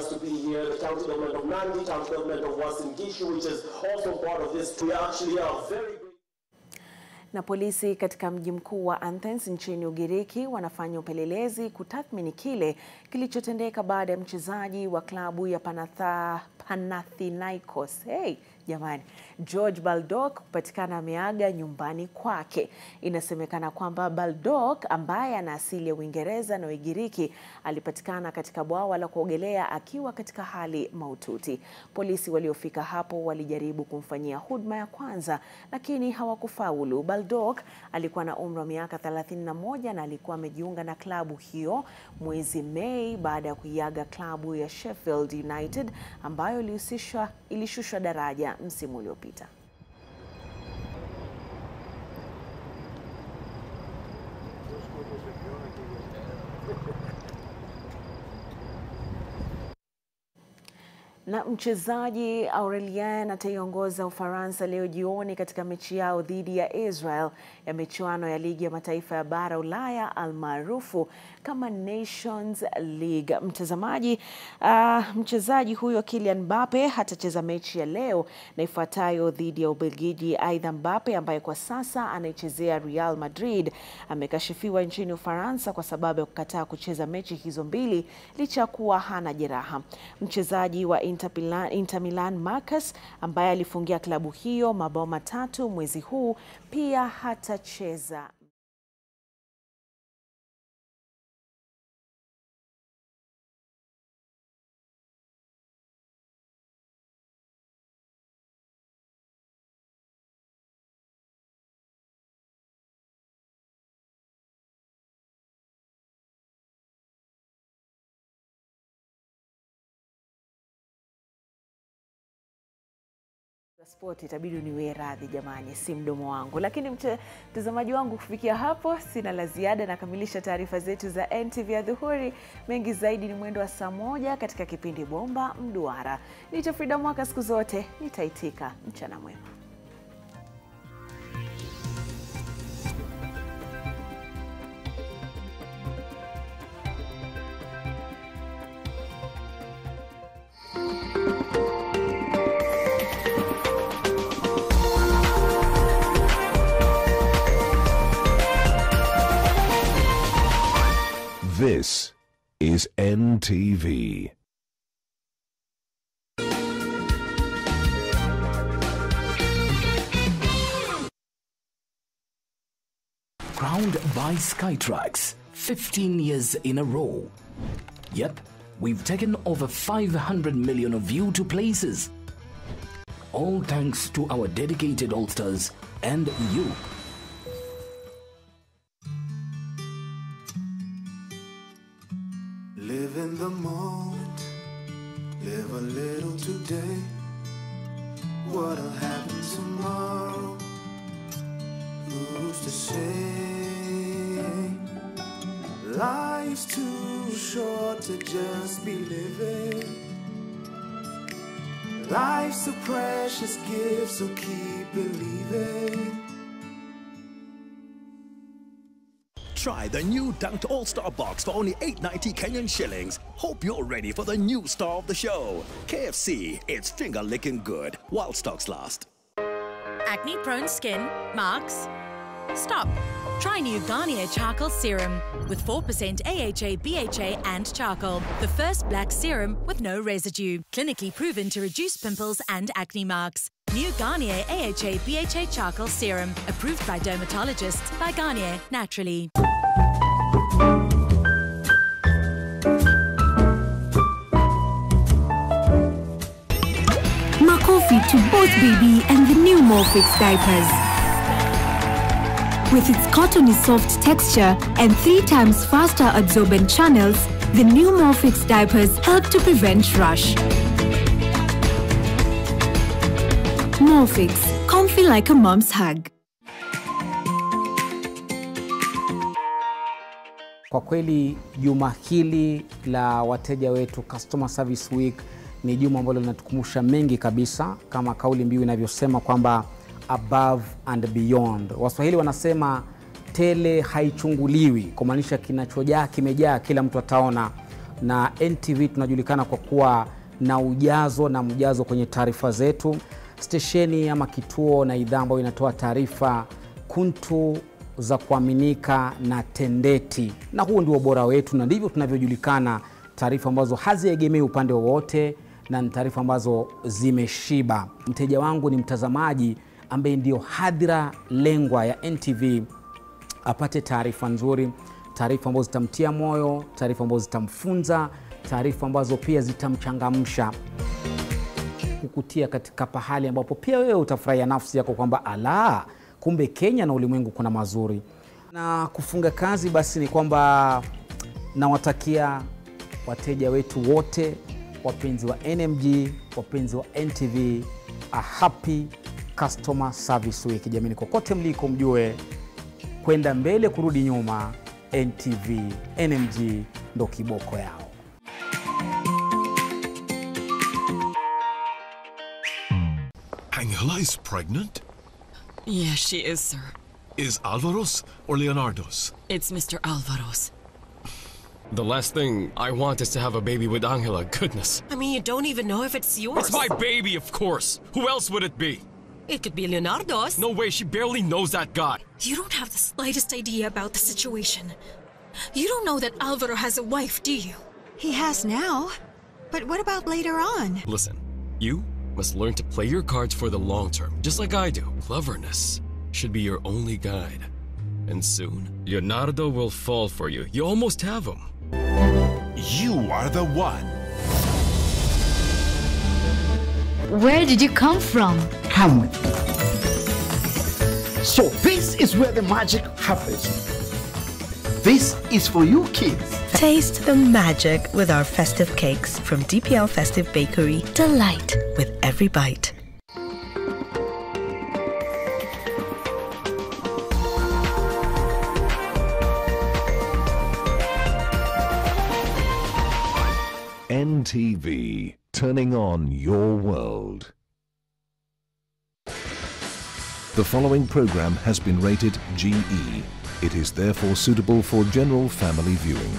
To be here, the county government of Nandi, county government of Uasin Gishu, which is also part of this. We actually are very. Na polisi katika mji mkuu wa Athens nchini Ugiriki wanafanya upelelezi kutathmini kile kilichotendeka baada ya mchezaji wa klabu ya Panathinaikos jamani, George Baldock kupatikana ameaga nyumbani kwake. Inasemekana kwamba Baldock ambaye ana asili ya Uingereza na Ugiriki alipatikana katika bwawa la kuogelea akiwa katika hali mahututi. Polisi waliofika hapo walijaribu kumfanyia huduma ya kwanza lakini hawakufaulu. Baldock alikuwa na umri wa miaka 31 na alikuwa amejiunga na klabu hiyo mwezi Mei baada ya kuiaga klabu ya Sheffield United ambayo ilishushwa daraja msimu uliopita. Na mchezaji Aurelien ataiongoza Ufaransa leo jioni katika mechi yao dhidi ya Israel ya michuano ya ligi ya mataifa ya bara Ulaya almaarufu kama Nations League. Mchezaji huyo Kylian Mbappe hatacheza mechi ya leo na ifuatayo dhidi ya Ubelgiji. Aidha, Mbappe ambaye kwa sasa anaichezea Real Madrid amekashifiwa nchini Ufaransa kwa sababu ya kukataa kucheza mechi hizo mbili licha kuwa hana jeraha. Mchezaji wa Inter Milan Marcus ambaye alifungia klabu hiyo mabao 3 mwezi huu pia hatacheza. Sport itabidi niwe radhi jamani, si mdomo wangu. Lakini mtazamaji wangu, kufikia hapo sina la ziada, nakamilisha taarifa zetu za NTV Adhuhuri. Mengi zaidi ni mwendo wa saa 1 katika kipindi Bomba Mduara. Nita Frida Mwaka, siku zote nitaitika. Mchana mwema. This is NTV. Crowned by Skytrax 15 years in a row. Yep, we've taken over 500 million of you to places. All thanks to our dedicated All-Stars and you. Live in the moment, live a little today. What'll happen tomorrow? Who's to say? Life's too short to just be living. Life's a precious gift, so keep believing. Try the new Dunked All-Star Box for only 8.90 Kenyan shillings. Hope you're ready for the new star of the show. KFC, it's finger-licking good while stocks last. Acne-prone skin? Marks? Stop. Try new Garnier Charcoal Serum with 4% AHA, BHA and charcoal. The first black serum with no residue. Clinically proven to reduce pimples and acne marks. New Garnier AHA, BHA Charcoal Serum. Approved by dermatologists by Garnier Naturally. Coffee to both baby and the new Morphix diapers. With its cottony soft texture and 3 times faster absorbent channels, the new Morphix diapers help to prevent rush. Morphix, comfy like a mom's hug. Kwa kweli juma hili la wateja wetu Customer Service Week ni juma ambalo linatukumbusha mengi kabisa, kama kauli mbiu inavyosema kwamba above and beyond. Waswahili wanasema tele haichunguliwi, kumaanisha kinachojaa kimejaa, kila mtu ataona. Na NTV tunajulikana kwa kuwa na ujazo na mjazo kwenye taarifa zetu. Stesheni ama kituo na idhaa ambayo inatoa taarifa kuntu za kuaminika na tendeti. Na huo ndio ubora wetu, na ndivyo tunavyojulikana, taarifa ambazo haziegemei upande wowote na taarifa ambazo zimeshiba. Mteja wangu ni mtazamaji ambaye ndio hadhira lengwa ya NTV, apate taarifa nzuri, taarifa ambazo zitamtia moyo, taarifa ambazo zitamfunza, taarifa ambazo pia zitamchangamsha, kukutia katika pahali ambapo pia wewe utafurahia nafsi yako kwamba ala, kumbe Kenya na ulimwengu kuna mazuri. Na kufunga kazi basi ni kwamba nawatakia wateja wetu wote, wapenzi wa NMG, wapenzi wa NTV, a happy Customer Service Week. Jamani, kokote mliko mjue kwenda mbele kurudi nyuma, NTV, NMG ndo kiboko yao. Angela is pregnant? Yes, she is, sir. Is Alvaro's or Leonardo's? It's Mr. Alvaro's. The last thing I want is to have a baby with Angela. Goodness. I mean, you don't even know if it's yours. It's my baby, of course. Who else would it be? It could be Leonardo's. No way, she barely knows that guy. You don't have the slightest idea about the situation. You don't know that Alvaro has a wife, do you? He has now. But what about later on? Listen, you must learn to play your cards for the long term, just like I do. Cleverness should be your only guide. And soon, Leonardo will fall for you. You almost have him. You are the one. Where did you come from? Hamlet. So this is where the magic happens. This is for you kids. Taste the magic with our festive cakes from DPL Festive Bakery. Delight with every bite. NTV, turning on your world. The following program has been rated GE. It is therefore suitable for general family viewing.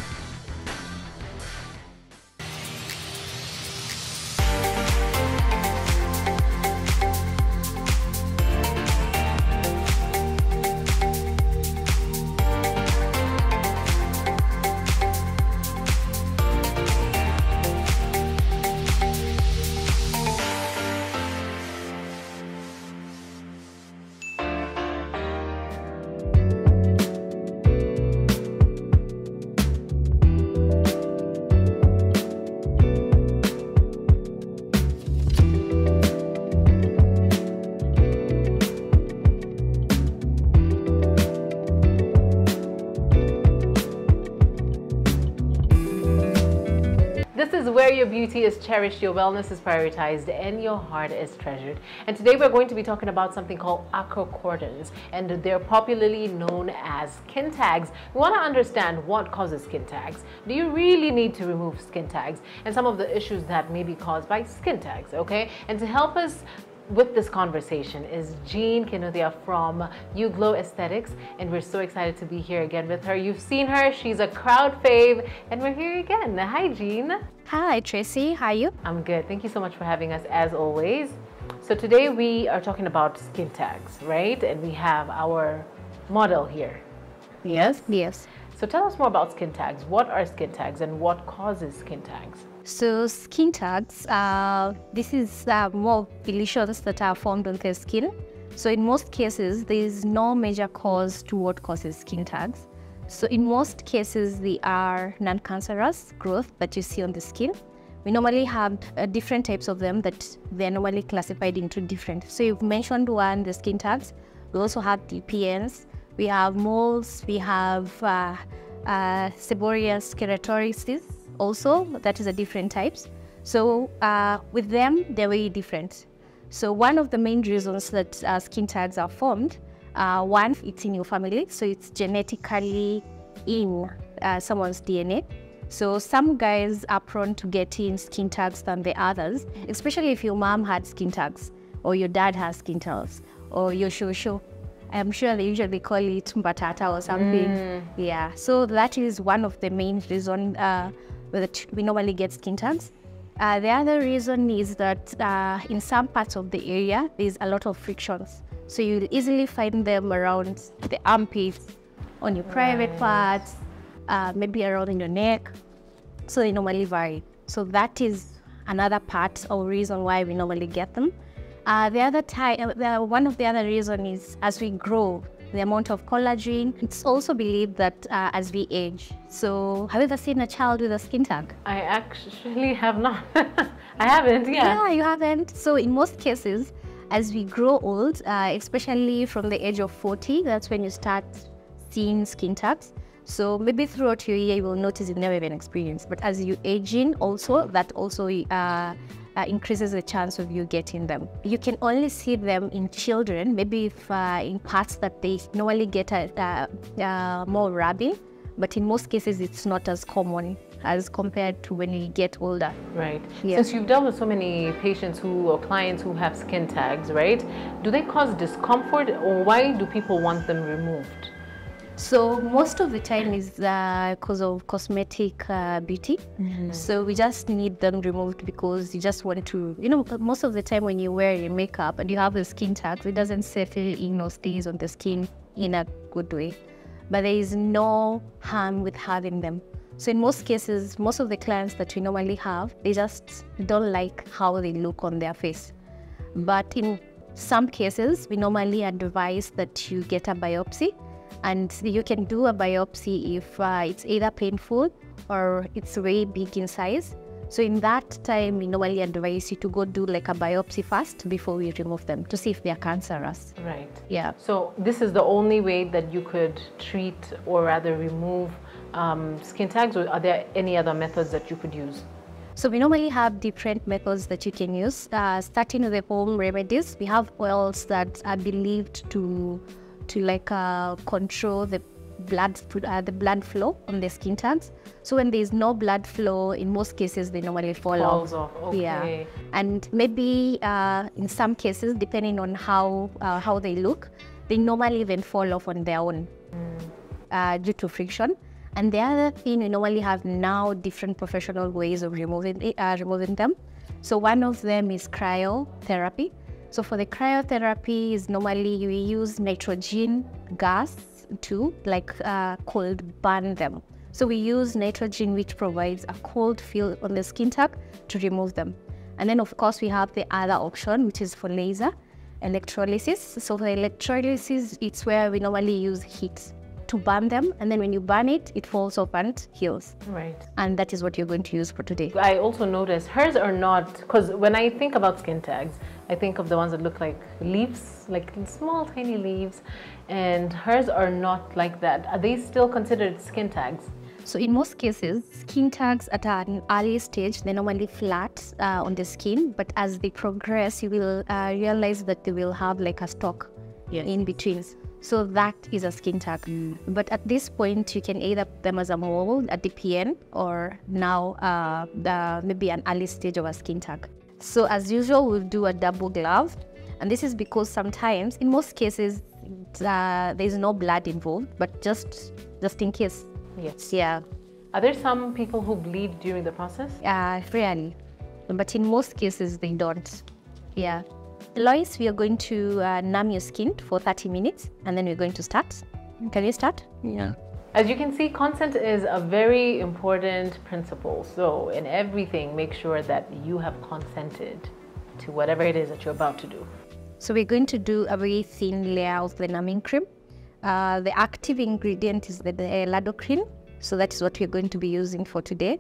This is where your beauty is cherished, your wellness is prioritized, and your heart is treasured. And today we're going to be talking about something called acrocordons, and they're popularly known as skin tags. We want to understand what causes skin tags. Do you really need to remove skin tags? And some of the issues that may be caused by skin tags, okay? And to help us with this conversation is Jean Kinuthia from You Glow Aesthetics, and we're so excited to be here again with her. You've seen her, she's a crowd fave, and we're here again. Hi, Jean. Hi, Tracy. How are you? I'm good. Thank you so much for having us, as always. So today we are talking about skin tags, right? And we have our model here. Yes? Yes. So tell us more about skin tags. What are skin tags and what causes skin tags? So skin tags, this is more lesions that are formed on the skin. So in most cases, there is no major cause to what causes skin tags. So in most cases, they are non-cancerous growth that you see on the skin. We normally have different types of them that they're normally classified into different. So you've mentioned one, the skin tags. We also have DPNs. We have moles. We have seborrheic keratosis. Also, that is a different types. So with them, they're very different. So one of the main reasons that skin tags are formed, one, it's in your family, so it's genetically in someone's DNA. So some guys are prone to getting skin tags than the others, especially if your mom had skin tags, or your dad has skin tags, or your shosho. I'm sure they usually call it mbatata or something. Yeah, so that is one of the main reasons that we normally get skin tags. The other reason is that in some parts of the area, there's a lot of frictions. So you'll easily find them around the armpits, on your private parts, maybe around in your neck. So they normally vary. So that is another part or reason why we normally get them. One of the other reasons is as we grow, the amount of collagen. It's also believed that as we age. So have you ever seen a child with a skin tag? I actually have not. I haven't, yeah. Yeah, you haven't. So in most cases, as we grow old, especially from the age of 40, that's when you start seeing skin tags. So maybe throughout your year, you will notice you've never even experienced. But as you aging also, that also increases the chance of you getting them. You can only see them in children, maybe if in parts that they normally get more rubbing, but in most cases it's not as common as compared to when you get older. Right. Yeah. Since you've dealt with so many patients or clients who have skin tags, right? Do they cause discomfort, or why do people want them removed? So most of the time is because of cosmetic beauty. So we just need them removed because you just want to, most of the time when you wear your makeup and you have the skin tag, it doesn't settle in or stays on the skin in a good way. But there is no harm with having them. So in most cases, most of the clients that we normally have, they just don't like how they look on their face. But in some cases, we normally advise that you get a biopsy. And you can do a biopsy if it's either painful or it's very big in size. So in that time, we normally advise you to go do like a biopsy first before we remove them to see if they are cancerous. Right. Yeah. So this is the only way that you could treat or rather remove skin tags, or are there any other methods that you could use? So we normally have different methods that you can use. Starting with the home remedies, we have oils that are believed to control the the blood flow on the skin tags. So when there's no blood flow, in most cases they normally Falls off. Okay. Yeah, and maybe in some cases, depending on how they look, they normally even fall off on their own due to friction. And the other thing, we normally have now different professional ways of removing them. So one of them is cryotherapy. So for the cryotherapy, is normally we use nitrogen gas to cold burn them. So we use nitrogen, which provides a cold feel on the skin tag to remove them. And then of course we have the other option, which is for laser electrolysis. So for electrolysis, it's where we normally use heat to burn them, and then when you burn it, it falls off and heals. Right. And that is what you're going to use for today. I also noticed hers are not, because when I think about skin tags, I think of the ones that look like leaves, like small tiny leaves, and hers are not like that. Are they still considered skin tags? So in most cases, skin tags at an early stage, they're normally flat on the skin, but as they progress, you will realize that they will have like a stalk in between. So that is a skin tag. But at this point, you can either put them as a mold, a DPN, or now maybe an early stage of a skin tag. So as usual, we'll do a double glove. And this is because sometimes, in most cases, there's no blood involved, but just in case. Yes. Yeah. Are there some people who bleed during the process? Rarely. But in most cases, they don't. Yeah. Lois, we are going to numb your skin for 30 minutes and then we're going to start. Can we start? Yeah. As you can see, consent is a very important principle. So in everything, make sure that you have consented to whatever it is that you're about to do. So we're going to do a very thin layer of the numbing cream. The active ingredient is the lidocaine. So that is what we're going to be using for today.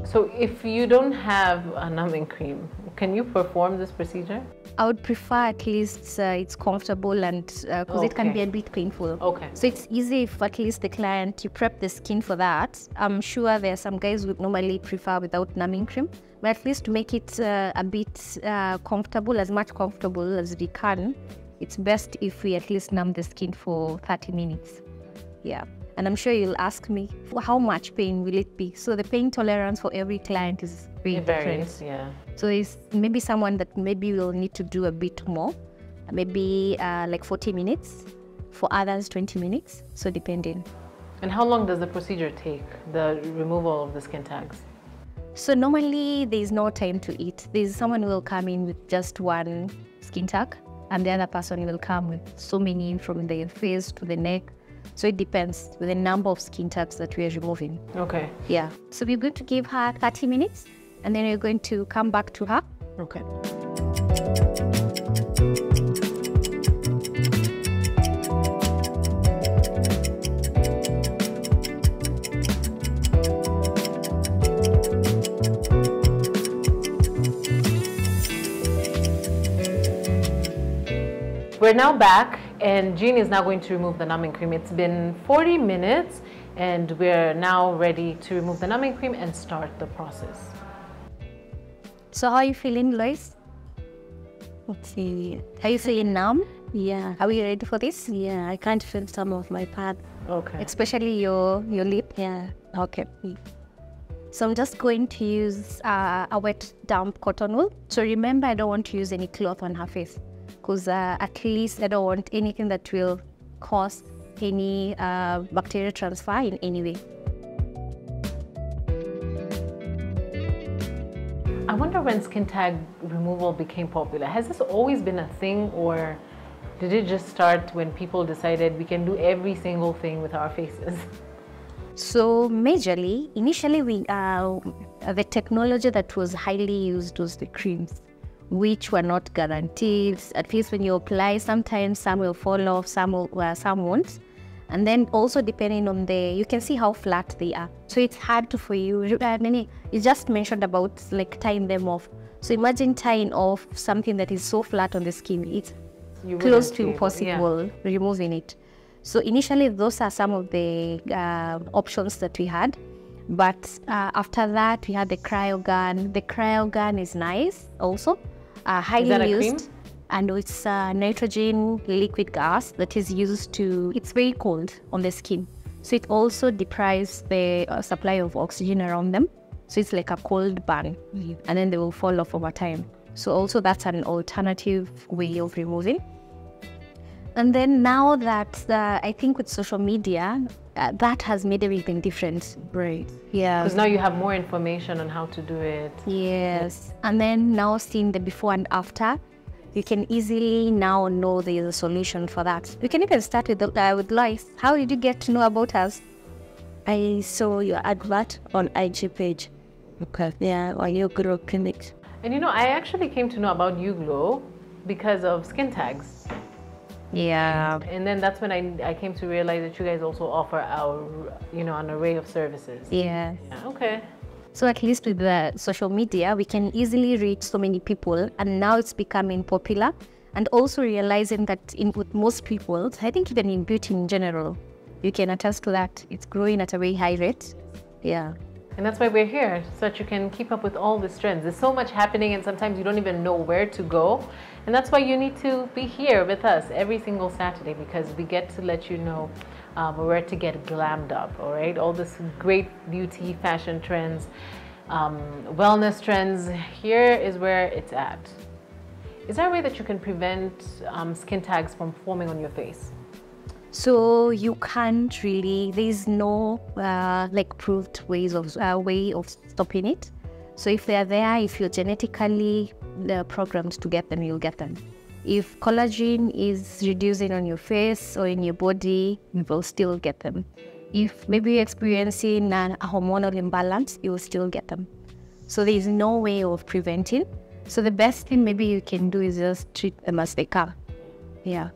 So if you don't have a numbing cream, can you perform this procedure? I would prefer at least it's comfortable and because it can be a bit painful. Okay. So it's easy if at least the client, you prep the skin for that. I'm sure there are some guys who would normally prefer without numbing cream, but at least to make it a bit comfortable, as much comfortable as we can, it's best if we at least numb the skin for 30 minutes. Yeah. And I'm sure you'll ask me, how much pain will it be? So the pain tolerance for every client is very different. Yeah. So it's maybe someone that maybe will need to do a bit more, maybe like 40 minutes. For others, 20 minutes. So depending. And how long does the procedure take, the removal of the skin tags? So normally there's no time to eat. There's someone who will come in with just one skin tag, and the other person will come with so many from the face to the neck. So it depends with the number of skin tags that we are removing. Okay. Yeah. So we're going to give her 30 minutes and then we're going to come back to her. Okay. We're now back and Jean is now going to remove the numbing cream. It's been 40 minutes and we're now ready to remove the numbing cream and start the process. So how are you feeling, Lois? Okay. Are you feeling numb? Yeah. Are we ready for this? Yeah, I can't feel some of my part. Okay. Especially your lip? Yeah. Okay. So I'm just going to use a wet damp cotton wool. So remember, I don't want to use any cloth on her face, because at least I don't want anything that will cause any bacterial transfer in any way. I wonder when skin tag removal became popular. Has this always been a thing, or did it just start when people decided we can do every single thing with our faces? So majorly, initially the technology that was highly used was the creams, which were not guaranteed. At least when you apply, sometimes some will fall off, some won't. And then also depending on you can see how flat they are. So it's hard for you. I mean, you just mentioned about like tying them off. So imagine tying off something that is so flat on the skin. It's close to impossible removing it. So initially, those are some of the options that we had. But after that, we had the cryo gun. The cryo gun is nice also. Highly used. and it's nitrogen liquid gas that is used to, it's very cold on the skin. So it also deprives the supply of oxygen around them. So it's like a cold burn, and then they will fall off over time. So also that's an alternative way of removing. And then now that I think with social media, that has made everything different. Right. Yeah. Because now you have more information on how to do it. Yes. And then now seeing the before and after, you can easily now know there's a solution for that. You can even start with Lois. How did you get to know about us? I saw your advert on IG page. Okay. Yeah, on your Glow Clinic. And you know, I actually came to know about YouGlow because of skin tags. Yeah. And then that's when I came to realize that you guys also offer an array of services. Yeah. Okay. So at least with the social media, we can easily reach so many people, and now it's becoming popular. And also realizing that with most people, I think even in beauty in general, you can attest to that. It's growing at a very high rate. Yeah. And that's why we're here, so that you can keep up with all these trends. There's so much happening, and sometimes you don't even know where to go. And that's why you need to be here with us every single Saturday, because we get to let you know where to get glammed up, all right? All this great beauty, fashion trends, wellness trends, here is where it's at. Is there a way that you can prevent skin tags from forming on your face? So you can't really, there's no like proved way of stopping it. So if they're there, if you're genetically programmed to get them, you'll get them. If collagen is reducing on your face or in your body, you will still get them. If maybe you're experiencing a hormonal imbalance, you will still get them. So there's no way of preventing. So the best thing maybe you can do is just treat them as they come. Yeah.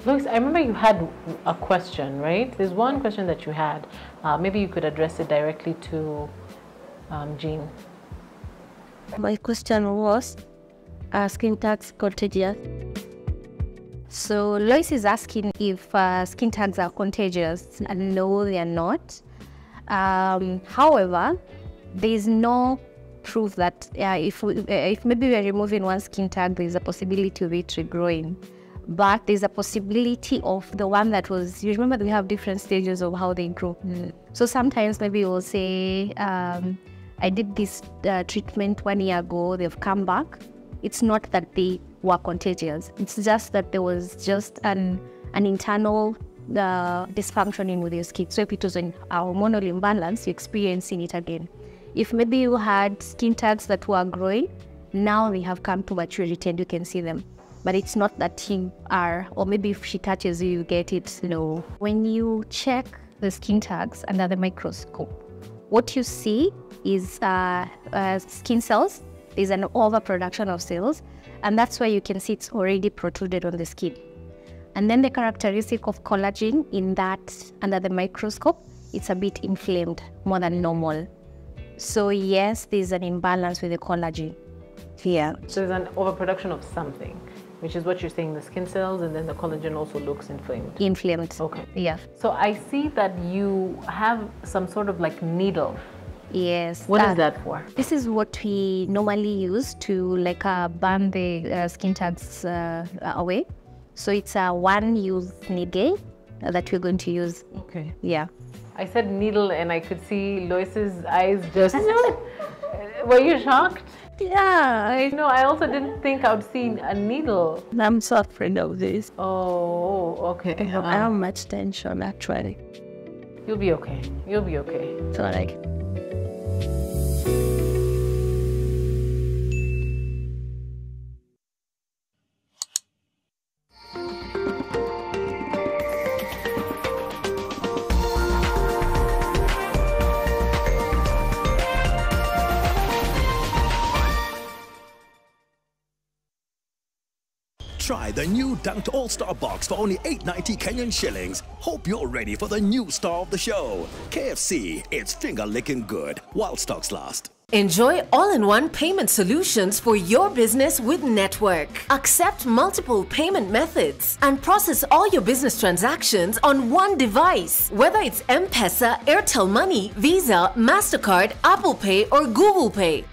Lois, I remember you had a question, right? There's one question that you had. Maybe you could address it directly to Jean. My question was, are skin tags contagious? So Lois is asking if skin tags are contagious, and no, they are not. However, there is no proof that if maybe we are removing one skin tag, there is a possibility of it regrowing. But there's a possibility of the one that was, you remember we have different stages of how they grow. So sometimes maybe we'll say, I did this treatment 1 year ago, they've come back. It's not that they were contagious. It's just that there was just an internal dysfunctioning with your skin. So if it was an hormonal imbalance, you're experiencing it again. If maybe you had skin tags that were growing, now they have come to maturity and you can see them. But it's not that you are, or maybe if she touches you, you get it. No. When you check the skin tags under the microscope, what you see is skin cells. There's an overproduction of cells, and that's why you can see it's already protruded on the skin. And then the characteristic of collagen in that under the microscope, it's a bit inflamed more than normal. So yes, there's an imbalance with the collagen. Yeah. So there's an overproduction of something, which is what you're saying, the skin cells, and then the collagen also looks inflamed. Inflamed. Okay. Yeah. So I see that you have some sort of like needle. Yes. What is that for? This is what we normally use to like burn the skin tags away. So it's a one-use needle that we're going to use. Okay. Yeah. I said needle and I could see Lois's eyes just... Were you shocked? Yeah. I also didn't think I would see a needle. I'm so afraid of this. Oh, okay. I have much tension actually. You'll be okay. You'll be okay. So like... Try the new Dunked All-Star Box for only 8.90 Kenyan shillings. Hope you're ready for the new star of the show. KFC, it's finger-licking good while stocks last. Enjoy all-in-one payment solutions for your business with Network. Accept multiple payment methods and process all your business transactions on one device. Whether it's M-Pesa, Airtel Money, Visa, MasterCard, Apple Pay, or Google Pay.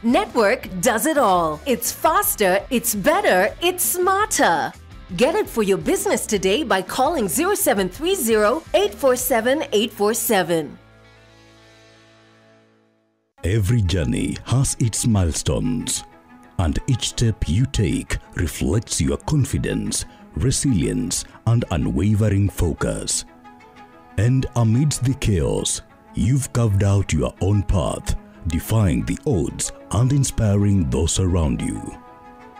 Network does it all. It's faster, it's better, it's smarter. Get it for your business today by calling 0730-847-847. Every journey has its milestones, and each step you take reflects your confidence, resilience, and unwavering focus. And amidst the chaos, you've carved out your own path, defying the odds and inspiring those around you.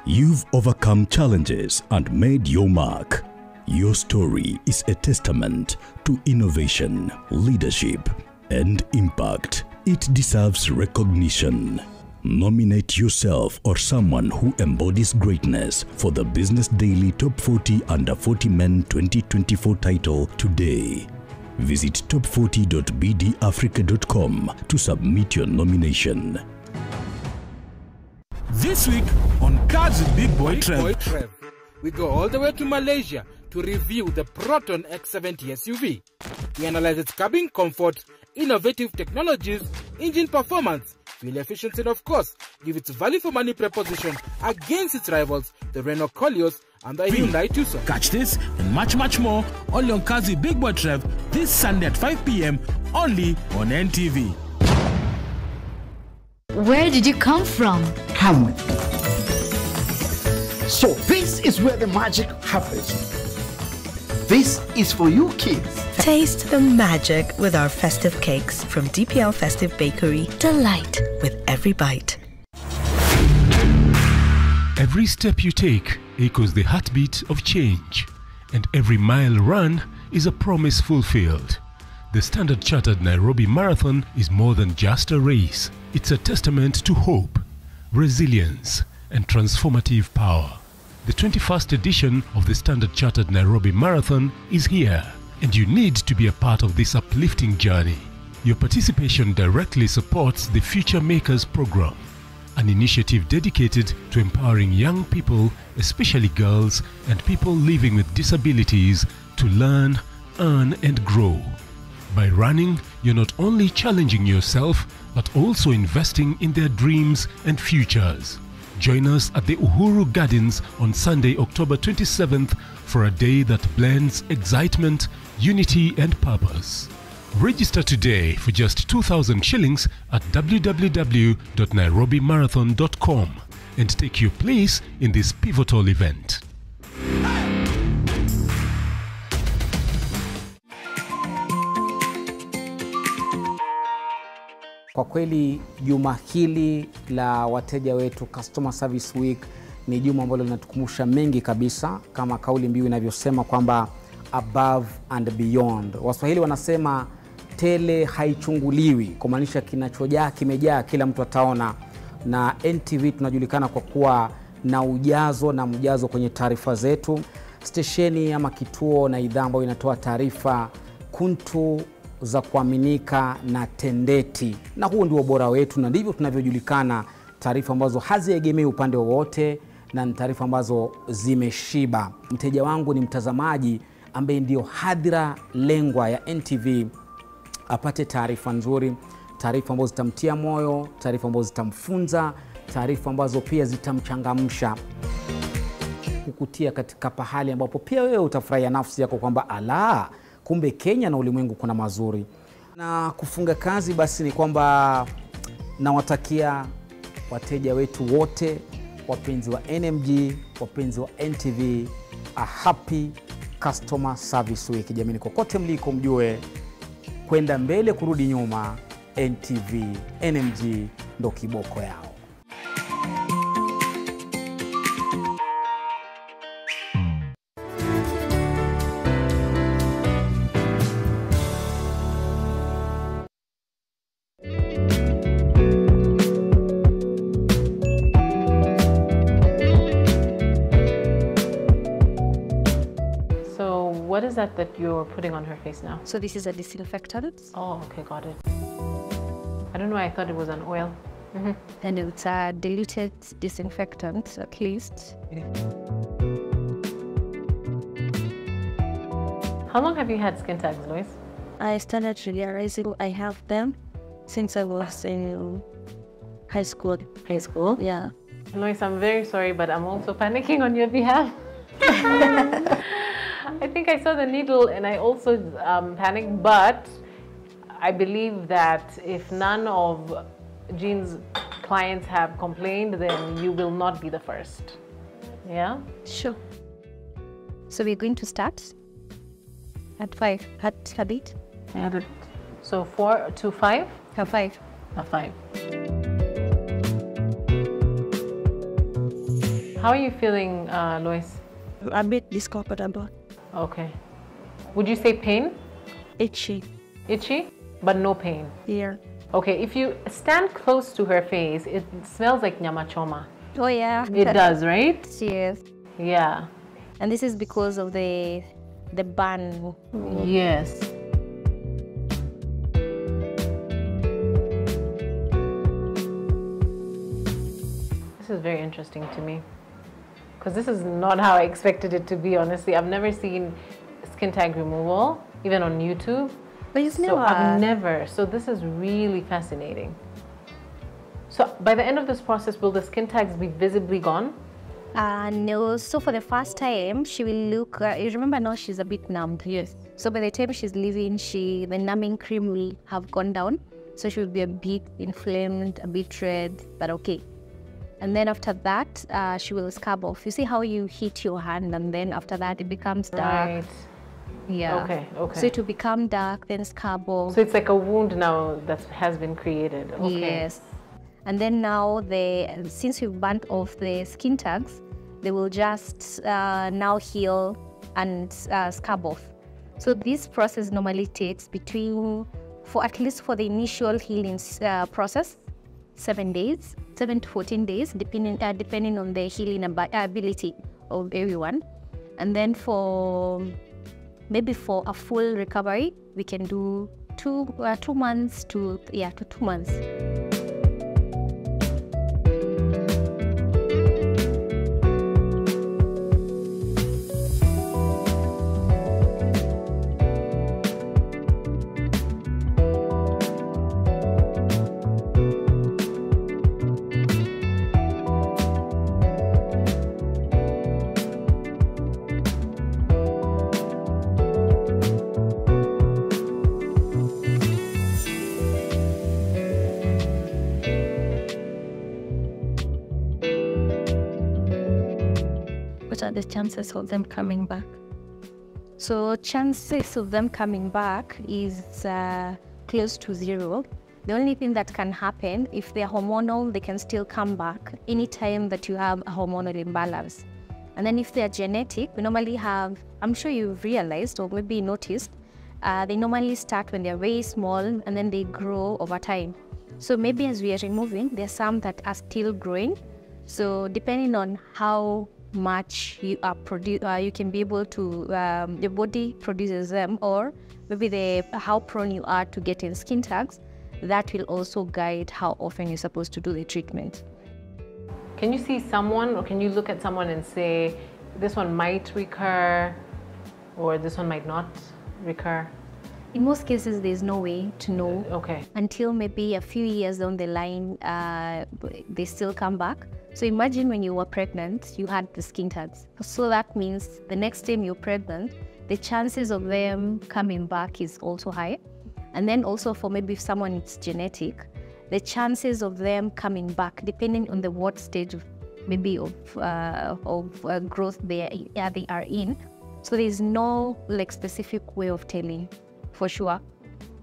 You've overcome challenges and made your mark. Your story is a testament to innovation, leadership, and impact. It deserves recognition. Nominate yourself or someone who embodies greatness for the Business Daily Top 40 Under 40 Men 2024 title today. Visit top40.bdafrica.com to submit your nomination. This week on Cars with Big Boy Trev, we go all the way to Malaysia to review the Proton X70 SUV. We analyze its cabin comfort, innovative technologies, engine performance, fuel efficiency, and of course, give its value for money proposition against its rivals, the Renault Koleos and the Hyundai Tucson. Catch this and much more only on Cars with Big Boy Trev this Sunday at 5 p.m. only on NTV. Where did you come from? Come with me. So this is where the magic happens. This is for you kids. Taste the magic with our festive cakes from DPL Festive Bakery. Delight with every bite. Every step you take echoes the heartbeat of change, and every mile run is a promise fulfilled. The Standard Chartered Nairobi Marathon is more than just a race. It's a testament to hope, resilience, and transformative power. The 21st edition of the Standard Chartered Nairobi Marathon is here, and you need to be a part of this uplifting journey. Your participation directly supports the Future Makers program, an initiative dedicated to empowering young people, especially girls and people living with disabilities, to learn, earn, and grow. By running, you're not only challenging yourself, but also investing in their dreams and futures. Join us at the Uhuru Gardens on Sunday, October 27th for a day that blends excitement, unity and purpose. Register today for just 2,000 shillings at www.nairobimarathon.com and take your place in this pivotal event. Kwa kweli juma hili la wateja wetu Customer Service Week ni juma ambalo linatukumbusha mengi kabisa, kama kauli mbiu inavyosema kwamba above and beyond. Waswahili wanasema tele haichunguliwi, kumaanisha kinachojaa kimejaa, kila mtu ataona. Na NTV tunajulikana kwa kuwa na mjazo kwenye taarifa zetu. Stesheni ama kituo na idhaa ambayo inatoa taarifa kuntu za kuaminika na tendeti, na huo ndio bora wetu, na ndivyo tunavyojulikana, taarifa ambazo haziegemei upande wowote na ni taarifa ambazo zimeshiba. Mteja wangu ni mtazamaji ambaye ndio hadhira lengwa ya NTV, apate taarifa nzuri, taarifa ambazo zitamtia moyo, taarifa ambazo zitamfunza, taarifa ambazo pia zitamchangamsha, kukutia katika pahali ambapo pia wewe utafurahia nafsi yako kwamba ala, kumbe Kenya na ulimwengu kuna mazuri. Na kufunga kazi basi ni kwamba nawatakia wateja wetu wote, wapenzi wa NMG, wapenzi wa NTV, a happy Customer Service Week. Jamani, kokote mliko mjue kwenda mbele kurudi nyuma, NTV, NMG ndo kiboko yao. What is that you're putting on her face now? So this is a disinfectant. Oh, okay, got it. I don't know why I thought it was an oil. And it's a diluted disinfectant, at least. How long have you had skin tags, Lois? I started realizing I have them since I was High school. High school? Yeah. Lois, I'm very sorry, but I'm also panicking on your behalf. I think I saw the needle and I also panicked, but I believe that if none of Jean's clients have complained, then you will not be the first. Yeah? Sure. So we're going to start at 5. At a bit? Yeah. So 4 to 5? At 5. At 5. How are you feeling, Lois? A bit discomfortable. Okay. Would you say pain? Itchy. Itchy, but no pain? Yeah. Okay, if you stand close to her face, it smells like nyama choma. Oh yeah. It does, right? Yes. Yeah. And this is because of the bun. Yes. This is very interesting to me. Because this is not how I expected it to be, honestly. I've never seen skin tag removal, even on YouTube. But you've never? So I've never. So this is really fascinating. So by the end of this process, will the skin tags be visibly gone? No. So for the first time, she will look, you remember now she's a bit numbed. Yes. So by the time she's leaving, the numbing cream will have gone down. So she will be a bit inflamed, a bit red, but okay. And then after that, she will scab off. You see how you hit your hand and then after that it becomes dark. Right. Yeah. Okay, okay. So it will become dark, then scab off. So it's like a wound now that has been created. Okay. Yes. And then now, since you've burnt off the skin tags, they will just now heal and scab off. So this process normally takes at least for the initial healing process, 7 days, 7 to 14 days, depending on the healing ability of everyone. And then maybe for a full recovery, we can do 2 months to 2 months. What are the chances of them coming back? So chances of them coming back is close to 0. The only thing that can happen, if they're hormonal, they can still come back anytime that you have a hormonal imbalance. And then if they're genetic, we normally have, I'm sure you've realized or maybe noticed, they normally start when they're very small and then they grow over time. So maybe as we are removing, there's some that are still growing. So depending on how much you can be able to, your body produces them, or maybe how prone you are to getting skin tags, that will also guide how often you're supposed to do the treatment. Can you see someone, or can you look at someone and say, this one might recur, or this one might not recur? In most cases, there's no way to know until maybe a few years down the line, they still come back. So imagine when you were pregnant, you had the skin tags. So that means the next time you're pregnant, the chances of them coming back is also high. And then also for maybe if someone is genetic, the chances of them coming back, depending on what stage of growth they are in. So there's no specific way of telling for sure.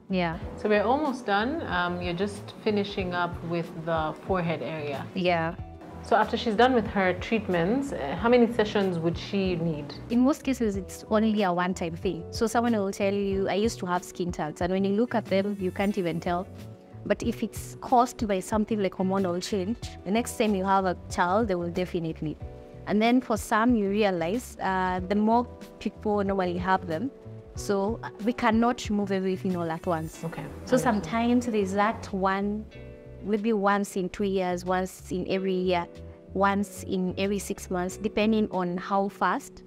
Yeah. So we're almost done. You're just finishing up with the forehead area. Yeah. So after she's done with her treatments, how many sessions would she need? In most cases, it's only a one-time thing. So someone will tell you, I used to have skin tags, and when you look at them, you can't even tell. But if it's caused by something like hormonal change, the next time you have a child, they will definitely. And then for some, you realize the more people normally have them, so we cannot remove everything all at once. Okay. So sometimes there's that one, maybe once in 2 years, once in every year, once in every 6 months, depending on how fast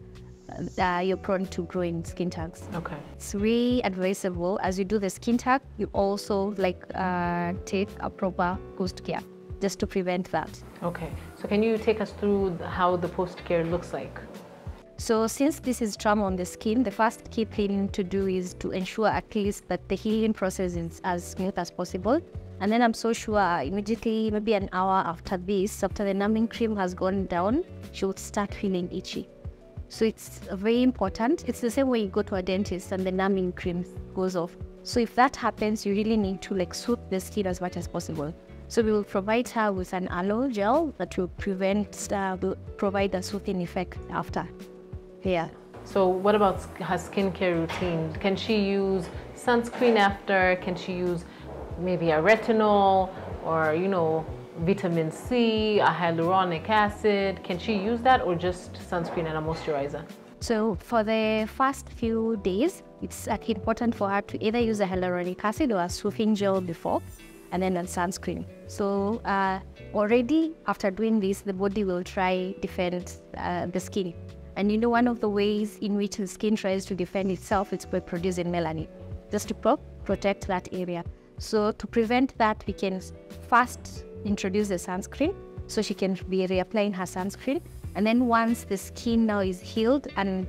you're prone to growing skin tags. Okay. It's really advisable as you do the skin tag, you also take a proper post care. just to prevent that. Okay, so can you take us through how the post-care looks like? So since this is trauma on the skin, the first key thing to do is to ensure at least that the healing process is as smooth as possible. And then I'm so sure immediately, maybe an hour after this, after the numbing cream has gone down, she would start feeling itchy. So it's very important. It's the same way you go to a dentist and the numbing cream goes off. So if that happens, you really need to like soothe the skin as much as possible. So we will provide her with an aloe gel that will will provide a soothing effect after. Yeah. So what about her skincare routine? Can she use sunscreen after? Can she use maybe a retinol or, you know, vitamin C, a hyaluronic acid? Can she use that or just sunscreen and a moisturizer? So for the first few days, it's important for her to either use a hyaluronic acid or a soothing gel before and then a sunscreen. So already after doing this, the body will try defend the skin. And you know, one of the ways in which the skin tries to defend itself is by producing melanin, just to protect that area. So to prevent that, we can first introduce the sunscreen, so she can be reapplying her sunscreen. And then once the skin now is healed and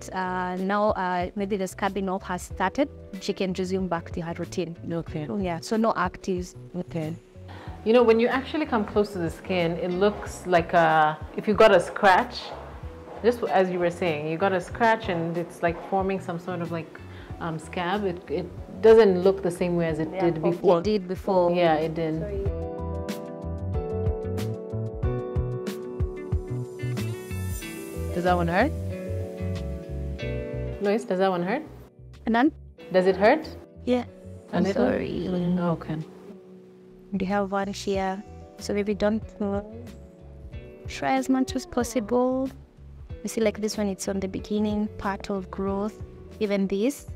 maybe the scabbing off has started, she can resume back to her routine. Okay. Yeah, so no actives. Okay. You know, when you actually come close to the skin, it looks like if you got a scratch, just as you were saying, you got a scratch and it's like forming some sort of like scab. It doesn't look the same way as it did before. It did before. Yeah, it did. Sorry. Does that one hurt? Lois, does that one hurt? None. Does it hurt? Yeah. A little? Sorry. Okay. We have one here, so maybe don't try as much as possible. You see, like this one, it's on the beginning part of growth. Even this,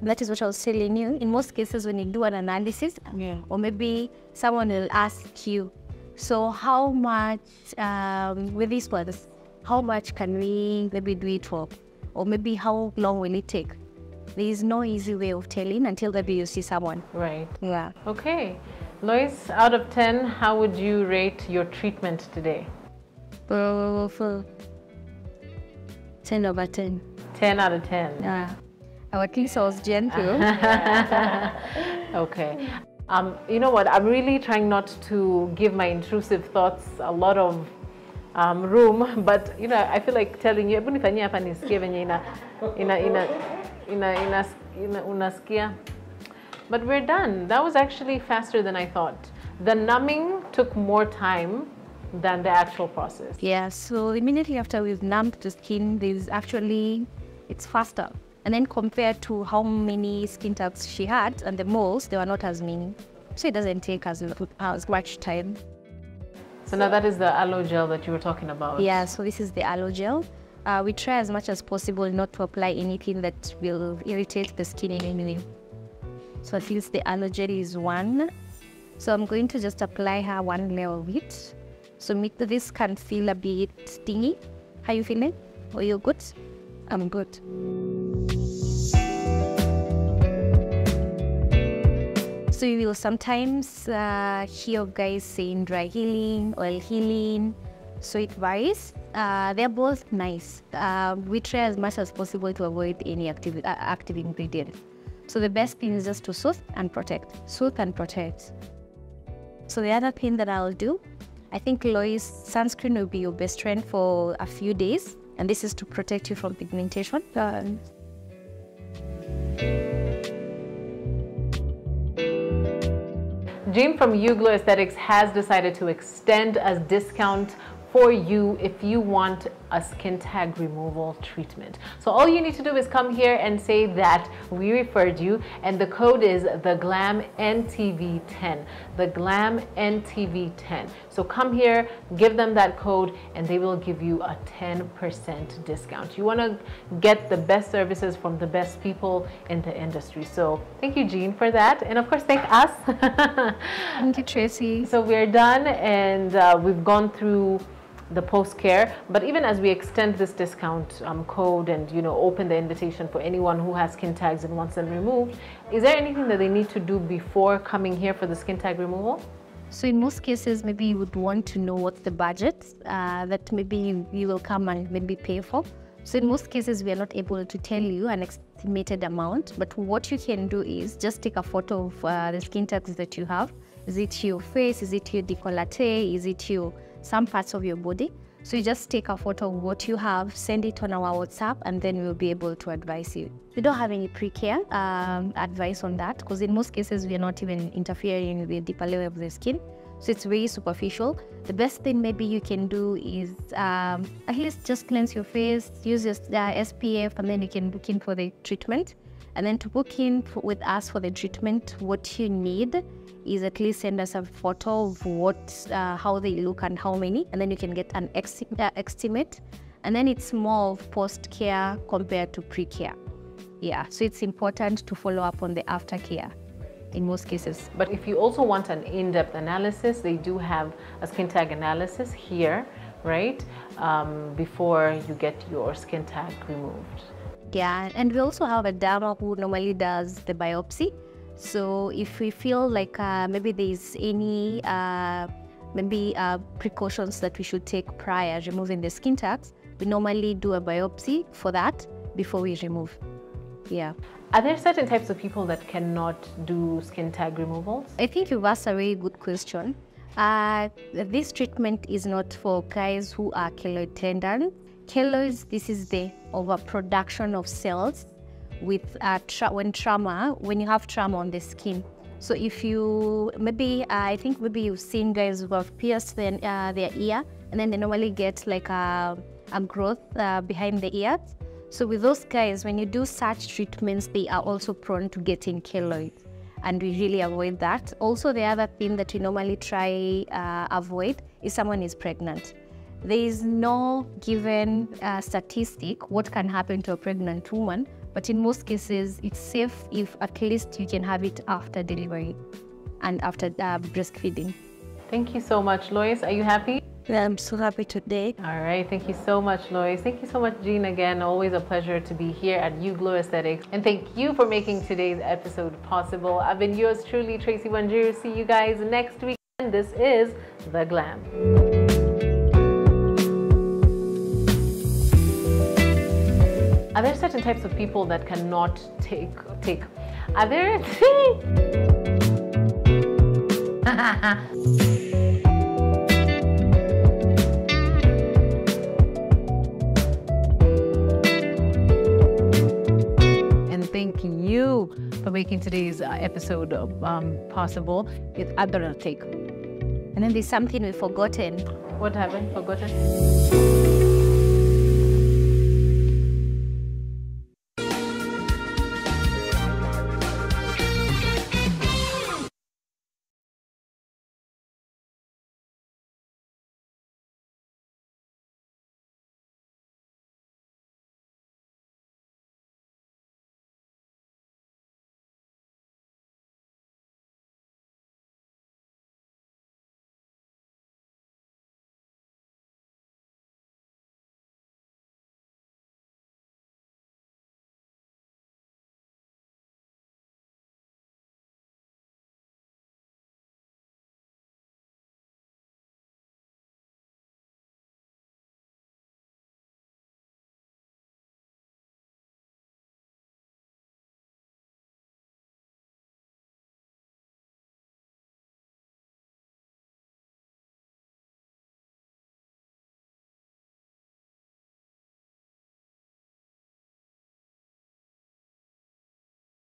and that is what I was telling you. In most cases, when you do an analysis, or maybe someone will ask you, so how much with these ones? How much can we maybe do it for? Or maybe how long will it take? There is no easy way of telling until maybe you see someone. Right. Yeah. Okay. Lois, out of 10, how would you rate your treatment today? 10 over 10. 10 out of 10. Yeah. Our kiss was gentle. Okay. You know what? I'm really trying not to give my intrusive thoughts a lot of room, but you know, I feel like telling you, unasikia. But we're done. That was actually faster than I thought. The numbing took more time than the actual process. Yeah, so immediately after we've numbed the skin, it's faster. And then compared to how many skin tags she had and the moles, they were not as many. So it doesn't take as much time. So now that is the aloe gel that you were talking about. Yeah, so this is the aloe gel. We try as much as possible not to apply anything that will irritate the skin in any way. So at least the aloe gel is one. So I'm going to just apply her one layer of it. So this can feel a bit stingy. How you feeling? Are you good? I'm good. So you will sometimes hear guys saying dry healing, oil healing. So it varies. They're both nice. We try as much as possible to avoid any active ingredient. So the best thing is just to soothe and protect. Soothe and protect. So the other thing that I'll do, I think Lois, sunscreen will be your best friend for a few days. And this is to protect you from pigmentation. Jean from Uglo Aesthetics has decided to extend a discount for you if you want a skin tag removal treatment. So all you need to do is come here and say that we referred you, and the code is the Glam NTV10. The Glam NTV10. So come here, give them that code, and they will give you a 10% discount. You want to get the best services from the best people in the industry. So thank you, Jean, for that, and of course thank us. Thank you, Tracy. So we're done, and we've gone through the post-care, but even as we extend this discount code and open the invitation for anyone who has skin tags and wants them removed, is there anything that they need to do before coming here for the skin tag removal? So in most cases, maybe you would want to know what's the budget that maybe you will come and maybe pay for. So in most cases, we are not able to tell you an estimated amount, but what you can do is just take a photo of the skin tags that you have. Is it your face? Is it your décolleté? Is it your some parts of your body? So you just take a photo of what you have, send it on our WhatsApp, and then we'll be able to advise you. We don't have any pre-care advice on that, because in most cases, we are not even interfering with the deeper layer of the skin. So it's very superficial. The best thing maybe you can do is at least just cleanse your face, use your SPF, and then you can book in for the treatment. And then to book in with us for the treatment, what you need is at least send us a photo of what, how they look and how many, and then you can get an estimate. And then it's more of post-care compared to pre-care. Yeah, so it's important to follow up on the aftercare in most cases. But if you also want an in-depth analysis, they do have a skin tag analysis here, right? Before you get your skin tag removed. Yeah, and we also have a derma who normally does the biopsy. So if we feel like maybe there's any precautions that we should take prior removing the skin tags, we normally do a biopsy for that before we remove. Yeah. Are there certain types of people that cannot do skin tag removals? I think you've asked a very good question. This treatment is not for guys who are keloid tendon. Keloids, this is the overproduction of cells with when you have trauma on the skin. So if you I think maybe you've seen guys who have pierced their ear, and then they normally get like a growth behind the ears. So with those guys, when you do such treatments, they are also prone to getting keloids, and we really avoid that. Also, the other thing that we normally try avoid is someone is pregnant. There is no given statistic what can happen to a pregnant woman, but in most cases, it's safe if at least you can have it after delivery and after breastfeeding. Thank you so much, Lois. Are you happy? Yeah, I'm so happy today. All right, thank you so much, Lois. Thank you so much, Jean, again. Always a pleasure to be here at You Glow Aesthetics. And thank you for making today's episode possible. I've been yours truly, Tracy Wanjiru. See you guys next week. And this is The Glam. Are there certain types of people that cannot take? Are there? And thank you for making today's episode possible. It's other take. And then there's something we've forgotten. What happened? Forgotten?